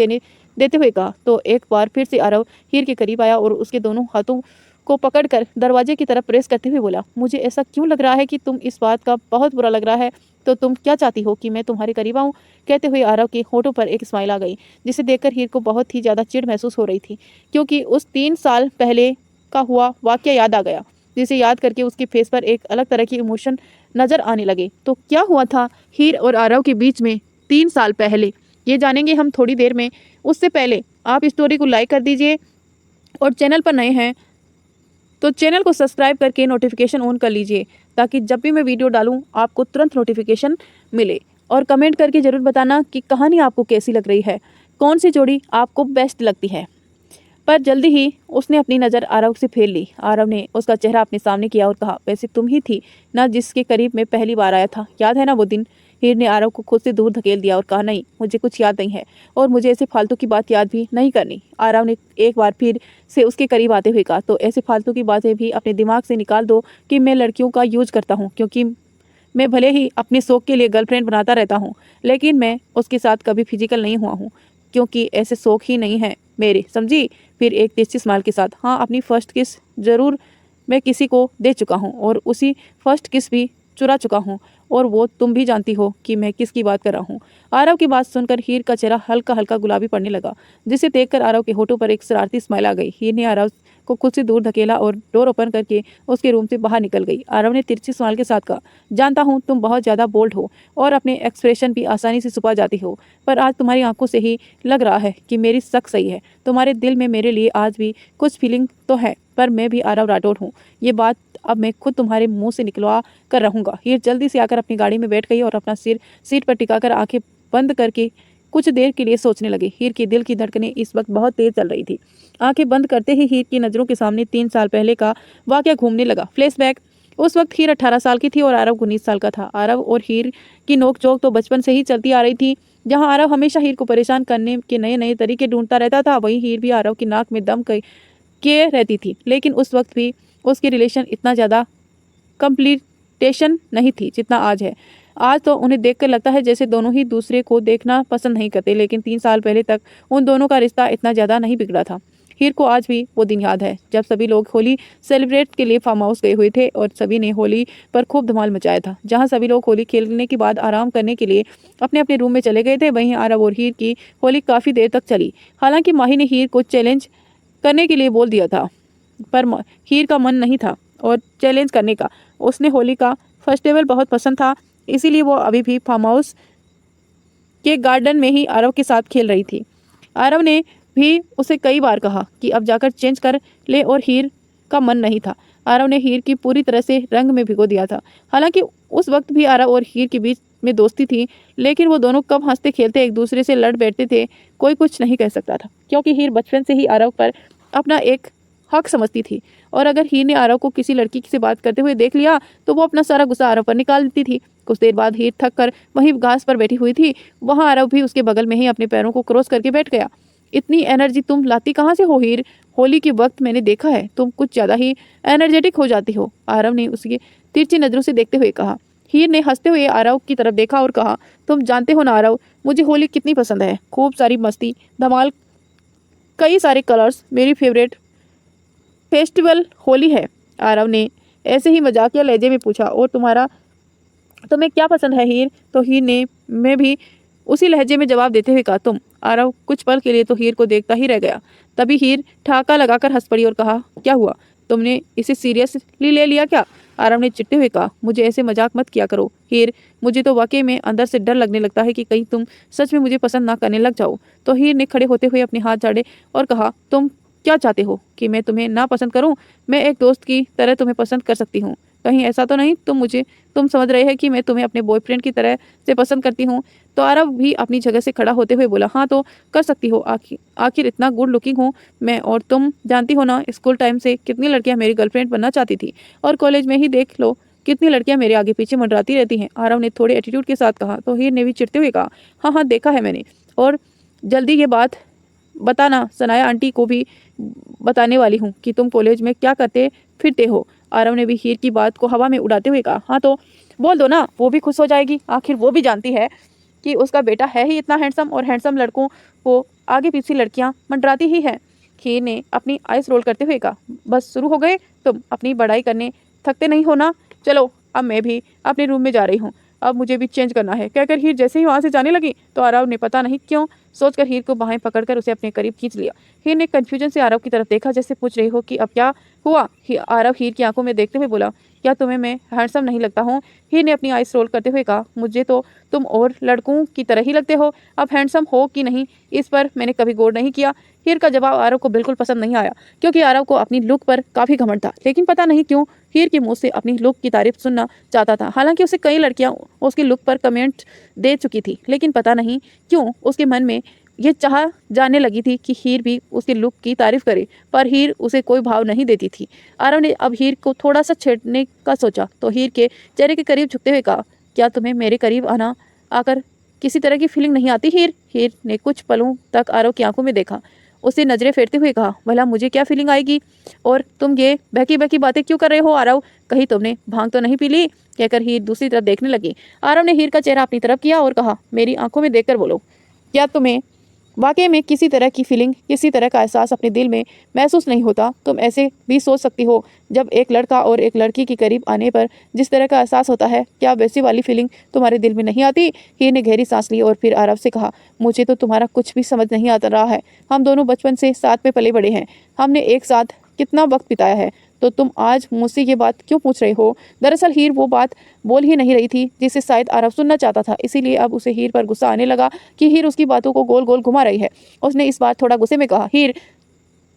देते हुए कहा। तो एक बार फिर से आरव हीर के करीब आया और उसके दोनों हाथों को पकड़कर दरवाजे की तरफ प्रेस करते हुए बोला, मुझे ऐसा क्यों लग रहा है कि तुम इस बात का बहुत बुरा लग रहा है, तो तुम क्या चाहती हो कि मैं तुम्हारे करीब आऊँ। कहते हुए आरव के होठों पर एक स्माइल आ गई, जिसे देखकर हीर को बहुत ही ज़्यादा चिढ़ महसूस हो रही थी, क्योंकि उस 3 साल पहले का हुआ वाक़या याद आ गया, जिसे याद करके उसके फेस पर एक अलग तरह की इमोशन नज़र आने लगे। तो क्या हुआ था हीर और आरव के बीच में 3 साल पहले, ये जानेंगे हम थोड़ी देर में। उससे पहले आप स्टोरी को लाइक कर दीजिए और चैनल पर नए हैं तो चैनल को सब्सक्राइब करके नोटिफिकेशन ऑन कर लीजिए, ताकि जब भी मैं वीडियो डालूं आपको तुरंत नोटिफिकेशन मिले। और कमेंट करके ज़रूर बताना कि कहानी आपको कैसी लग रही है, कौन सी जोड़ी आपको बेस्ट लगती है। पर जल्दी ही उसने अपनी नज़र आरव से फेर ली। आरव ने उसका चेहरा अपने सामने किया और कहा, वैसे तुम ही थी ना जिसके करीब मैं पहली बार आया था, याद है ना वो दिन। हीर ने आरव को खुद से दूर धकेल दिया और कहा, नहीं मुझे कुछ याद नहीं है और मुझे ऐसे फालतू की बात याद भी नहीं करनी। आरव ने एक बार फिर से उसके करीब आते हुए कहा, तो ऐसे फालतू की बातें भी अपने दिमाग से निकाल दो कि मैं लड़कियों का यूज करता हूँ, क्योंकि मैं भले ही अपने शौक के लिए गर्लफ्रेंड बनाता रहता हूँ, लेकिन मैं उसके साथ कभी फिजिकल नहीं हुआ हूँ, क्योंकि ऐसे शौक ही नहीं है मेरे, समझी। फिर एक तिरछी स्माइल के साथ, हाँ अपनी फर्स्ट किस जरूर मैं किसी को दे चुका हूँ और उसी फर्स्ट किस भी चुरा चुका हूँ, और वो तुम भी जानती हो कि मैं किसकी बात कर रहा हूँ। आरव की बात सुनकर हीर का चेहरा हल्का हल्का गुलाबी पड़ने लगा, जिसे देखकर आरव के होठों पर एक शरारती स्माइल आ गई। हीर ने आरव को खुद से दूर धकेला और डोर ओपन करके उसके रूम से बाहर निकल गई। आरव ने तिरछी स्माइल के साथ कहा, जानता हूँ तुम बहुत ज़्यादा बोल्ड हो और अपने एक्सप्रेशन भी आसानी से छुपा जाती हो, पर आज तुम्हारी आंखों से ही लग रहा है कि मेरी शक सही है। तुम्हारे दिल में मेरे लिए आज भी कुछ फीलिंग तो है, पर मैं भी आरव राठौड़ हूँ। ये बात अब मैं खुद तुम्हारे मुंह से निकलवा कर रहूँगा। हीर जल्दी से आकर अपनी गाड़ी में बैठ गई और अपना सिर सीट पर टिकाकर आंखें बंद करके कुछ देर के लिए सोचने लगी। हीर के दिल की धड़कनें इस वक्त बहुत तेज चल रही थी। आंखें बंद करते ही हीर की नज़रों के सामने 3 साल पहले का वाकया घूमने लगा। फ्लैशबैक। उस वक्त हीर 18 साल की थी और आरव 19 साल का था। आरव और हीर की नोकझोंक तो बचपन से ही चलती आ रही थी। जहाँ आरव हमेशा हीर को परेशान करने के नए नए तरीके ढूंढता रहता था, वहीं हीर भी आरव की नाक में दम किए रहती थी। लेकिन उस वक्त भी उसकी रिलेशन इतना ज़्यादा कंप्लीटेशन नहीं थी जितना आज है। आज तो उन्हें देखकर लगता है जैसे दोनों ही दूसरे को देखना पसंद नहीं करते, लेकिन 3 साल पहले तक उन दोनों का रिश्ता इतना ज़्यादा नहीं बिगड़ा था। हीर को आज भी वो दिन याद है जब सभी लोग होली सेलिब्रेट के लिए फार्म हाउस गए हुए थे और सभी ने होली पर खूब धमाल मचाया था। जहां सभी लोग होली खेलने के बाद आराम करने के लिए अपने अपने रूम में चले गए थे, वहीं आरव और हीर की होली काफ़ी देर तक चली। हालांकि माही ने हीर को चैलेंज करने के लिए बोल दिया था, पर हीर का मन नहीं था और चैलेंज करने का। उसने होली का फेस्टिवल बहुत पसंद था, इसीलिए वो अभी भी फार्म हाउस के गार्डन में ही आरव के साथ खेल रही थी। आरव ने भी उसे कई बार कहा कि अब जाकर चेंज कर ले, और हीर का मन नहीं था। आरव ने हीर की पूरी तरह से रंग में भिगो दिया था। हालांकि उस वक्त भी आरव और हीर के बीच में दोस्ती थी, लेकिन वो दोनों कब हंसते खेलते एक दूसरे से लड़ बैठते थे कोई कुछ नहीं कह सकता था, क्योंकि हीर बचपन से ही आरव पर अपना एक हक समझती थी। और अगर हीर ने आरव को किसी लड़की से बात करते हुए देख लिया तो वो अपना सारा गुस्सा आरव पर निकाल देती थी। कुछ देर बाद हीर थक कर वहीं घास पर बैठी हुई थी। वहां आरव भी उसके बगल में ही अपने पैरों को क्रॉस करके बैठ गया। इतनी एनर्जी तुम लाती कहाँ से हो हीर? होली के वक्त मैंने देखा है तुम कुछ ज़्यादा ही एनर्जेटिक हो जाती हो, आरव ने उसकी तिरछी नज़रों से देखते हुए कहा। हीर ने हंसते हुए आरव की तरफ देखा और कहा, तुम जानते हो ना आरव, मुझे होली कितनी पसंद है। खूब सारी मस्ती, धमाल, कई सारे कलर्स, मेरी फेवरेट फेस्टिवल होली है। आरव ने ऐसे ही मजाकिया लहजे में पूछा, और तुम्हें क्या पसंद है हीर? तो हीर ने मैं भी उसी लहजे में जवाब देते हुए कहा, तुम। आरव कुछ पल के लिए तो हीर को देखता ही रह गया। तभी हीर ठहाका लगाकर हंस पड़ी और कहा, क्या हुआ, तुमने इसे सीरियसली ले लिया क्या? आरव ने चिढ़ते हुए कहा, मुझे ऐसे मजाक मत किया करो हीर, मुझे तो वाकई में अंदर से डर लगने लगता है कि कहीं तुम सच में मुझे पसंद ना करने लग जाओ। तो हीर ने खड़े होते हुए अपने हाथ झाड़े और कहा, तुम क्या चाहते हो कि मैं तुम्हें ना पसंद करूं? मैं एक दोस्त की तरह तुम्हें पसंद कर सकती हूँ। कहीं ऐसा तो नहीं तुम समझ रहे हैं कि मैं तुम्हें अपने बॉयफ्रेंड की तरह से पसंद करती हूँ? तो आरव भी अपनी जगह से खड़ा होते हुए बोला, हाँ तो कर सकती हो, आखिर इतना गुड लुकिंग हूँ मैं। और तुम जानती हो ना, स्कूल टाइम से कितनी लड़कियां मेरी गर्लफ्रेंड बनना चाहती थी, और कॉलेज में ही देख लो कितनी लड़कियां मेरे आगे पीछे मंडराती रहती हैं, आरव ने थोड़े एटीट्यूड के साथ कहा। तो हीर ने भी चिढ़ते हुए कहा, हाँ हाँ देखा है मैंने, और जल्दी ये बात बताना सनाया आंटी को भी बताने वाली हूँ कि तुम कॉलेज में क्या करते फिरते हो। आरव ने भी हीर की बात को हवा में उड़ाते हुए कहा, हाँ तो बोल दो ना, वो भी खुश हो जाएगी, आखिर वो भी जानती है कि उसका बेटा है ही इतना हैंडसम, और हैंडसम लड़कों को आगे पीछे लड़कियां मंडराती ही हैं। हीर ने अपनी आइस रोल करते हुए कहा, बस शुरू हो गए तुम अपनी बड़ाई करने, थकते नहीं हो ना? चलो अब मैं भी अपने रूम में जा रही हूँ, अब मुझे भी चेंज करना है, कहकर हीर जैसे ही वहाँ से जाने लगी तो आरव ने पता नहीं क्यों सोचकर हीर को बाहें पकड़कर उसे अपने करीब खींच लिया। हीर ने कंफ्यूजन से आरव की तरफ देखा, जैसे पूछ रही हो कि अब क्या हुआ। आरव हीर की आंखों में देखते हुए बोला, क्या तुम्हें मैं हैंडसम नहीं लगता हूँ? हीर ने अपनी आइस रोल करते हुए कहा, मुझे तो तुम और लड़कों की तरह ही लगते हो, अब हैंडसम हो कि नहीं इस पर मैंने कभी गौर नहीं किया। हीर का जवाब आरव को बिल्कुल पसंद नहीं आया, क्योंकि आरव को अपनी लुक पर काफ़ी घमंड था, लेकिन पता नहीं क्यों हीर के मुंह से अपनी लुक की तारीफ सुनना चाहता था। हालांकि उसे कई लड़कियां उसकी लुक पर कमेंट दे चुकी थी, लेकिन पता नहीं क्यों उसके मन में ये चाह जाने लगी थी कि हीर भी उसके लुक की तारीफ करे, पर हीर उसे कोई भाव नहीं देती थी। आरव ने अब हीर को थोड़ा सा छेड़ने का सोचा, तो हीर के चेहरे के करीब झुकते हुए कहा, क्या तुम्हें मेरे करीब आकर किसी तरह की फीलिंग नहीं आती हीर? हीर ने कुछ पलों तक आरव की आंखों में देखा, उसे नजरें फेरते हुए कहा, भला मुझे क्या फीलिंग आएगी, और तुम ये बहकी बहकी बातें क्यों कर रहे हो आरव? कहीं तुमने भांग तो नहीं पी ली? कहकर हीर दूसरी तरफ देखने लगी। आरव ने हीर का चेहरा अपनी तरफ किया और कहा, मेरी आंखों में देखकर बोलो, क्या तुम्हें वाकई में किसी तरह की फीलिंग, किसी तरह का एहसास अपने दिल में महसूस नहीं होता। तुम ऐसे भी सोच सकती हो, जब एक लड़का और एक लड़की के करीब आने पर जिस तरह का एहसास होता है, क्या वैसी वाली फीलिंग तुम्हारे दिल में नहीं आती? हीर ने गहरी सांस ली और फिर आरव से कहा, मुझे तो तुम्हारा कुछ भी समझ नहीं आता रहा है। हम दोनों बचपन से साथ में पले बड़े हैं, हमने एक साथ कितना वक्त बिताया है, तो तुम आज मुझसे ये बात क्यों पूछ रहे हो? दरअसल हीर वो बात बोल ही नहीं रही थी जिसे शायद आरव सुनना चाहता था, इसीलिए अब उसे हीर पर गुस्सा आने लगा कि हीर उसकी बातों को गोल गोल घुमा रही है। उसने इस बार थोड़ा गुस्से में कहा, हीर,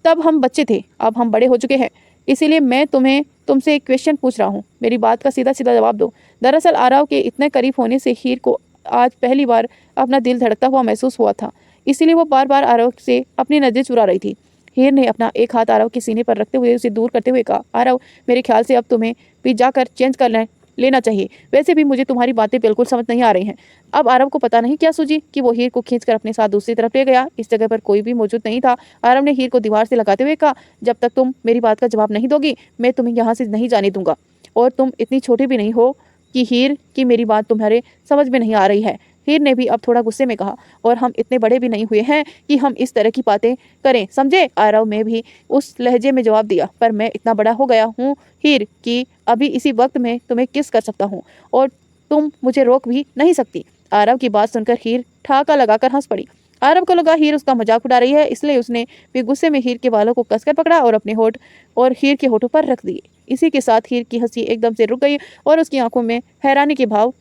तब हम बच्चे थे, अब हम बड़े हो चुके हैं, इसीलिए मैं तुमसे एक क्वेश्चन पूछ रहा हूँ, मेरी बात का सीधा सीधा जवाब दो। दरअसल आरव के इतने करीब होने से हीर को आज पहली बार अपना दिल धड़कता हुआ महसूस हुआ था, इसीलिए वो बार बार आरव से अपनी नज़रें चुरा रही थी। हीर ने अपना एक हाथ आरव के सीने पर रखते हुए उसे दूर करते हुए कहा, आरव, मेरे ख्याल से अब तुम्हें भी जाकर चेंज कर लेना चाहिए। वैसे भी मुझे तुम्हारी बातें बिल्कुल समझ नहीं आ रही हैं। अब आरव को पता नहीं क्या सूझी कि वो हीर को खींचकर अपने साथ दूसरी तरफ ले गया। इस जगह पर कोई भी मौजूद नहीं था। आरव ने हीर को दीवार से लगाते हुए कहा, जब तक तुम मेरी बात का जवाब नहीं दोगी, मैं तुम्हें यहाँ से नहीं जाने दूंगा। और तुम इतनी छोटी भी नहीं हो कि हीर की मेरी बात तुम्हारे समझ में नहीं आ रही है। हीर ने भी अब थोड़ा गुस्से में कहा, और हम इतने बड़े भी नहीं हुए हैं कि हम इस तरह की बातें करें, समझे? आरव ने भी उस लहजे में जवाब दिया, पर मैं इतना बड़ा हो गया हूँ हीर कि अभी इसी वक्त में तुम्हें किस कर सकता हूँ, और तुम मुझे रोक भी नहीं सकती। आरव की बात सुनकर हीर ठहाका लगाकर हंस पड़ी। आरव को लगा हीर उसका मजाक उड़ा रही है, इसलिए उसने भी गुस्से में हीर के बालों को कसकर पकड़ा और अपने होठ और हीर के होठों पर रख दिए। इसी के साथ हीर की हंसी एकदम से रुक गई और उसकी आंखों में हैरानी के भाव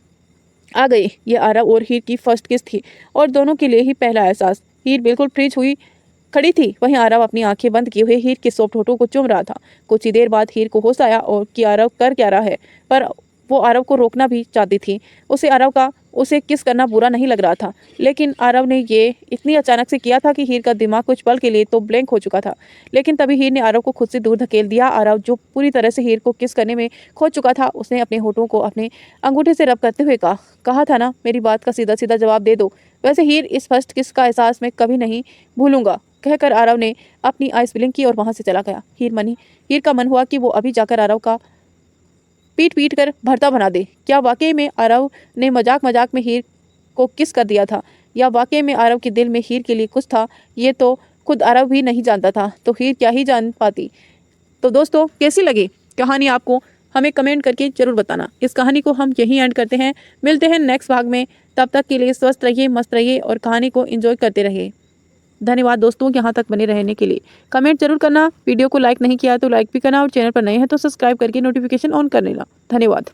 आ गई। ये आरव और हीर की फर्स्ट किस थी और दोनों के लिए ही पहला एहसास। हीर बिल्कुल फ्रीज हुई खड़ी थी, वहीं आरव अपनी आंखें बंद किए हुए हीर के सॉफ्ट होठों को चूम रहा था। कुछ ही देर बाद हीर को होश आया और कि आरव कर क्या रहा है, पर वो आरव को रोकना भी चाहती थी। उसे किस करना बुरा नहीं लग रहा था, लेकिन आरव ने ये इतनी अचानक से किया था कि हीर का दिमाग कुछ पल के लिए तो ब्लैंक हो चुका था। लेकिन तभी हीर ने आरव को खुद से दूर धकेल दिया। आरव, जो पूरी तरह से हीर को किस करने में खो चुका था, उसने अपने होठों को अपने अंगूठे से रब करते हुए कहा था ना, मेरी बात का सीधा सीधा जवाब दे दो। वैसे हीर, इस फर्स्ट किस का एहसास मैं कभी नहीं भूलूंगा, कहकर आरव ने अपनी आइस ब्लिंक की और वहां से चला गया। हीर का मन हुआ कि वो अभी जाकर आरव का पीट पीट कर भरता बना दे। क्या वाकई में आरव ने मजाक मजाक में हीर को किस कर दिया था, या वाकई में आरव के दिल में हीर के लिए कुछ था? ये तो खुद आरव भी नहीं जानता था, तो हीर क्या ही जान पाती। तो दोस्तों, कैसी लगी कहानी आपको, हमें कमेंट करके जरूर बताना। इस कहानी को हम यहीं एंड करते हैं, मिलते हैं नेक्स्ट भाग में। तब तक के लिए स्वस्थ रहिए, मस्त रहिए और कहानी को एंजॉय करते रहिए। धन्यवाद दोस्तों, यहाँ तक बने रहने के लिए। कमेंट जरूर करना, वीडियो को लाइक नहीं किया तो लाइक भी करना, और चैनल पर नए हैं तो सब्सक्राइब करके नोटिफिकेशन ऑन कर लेना। धन्यवाद।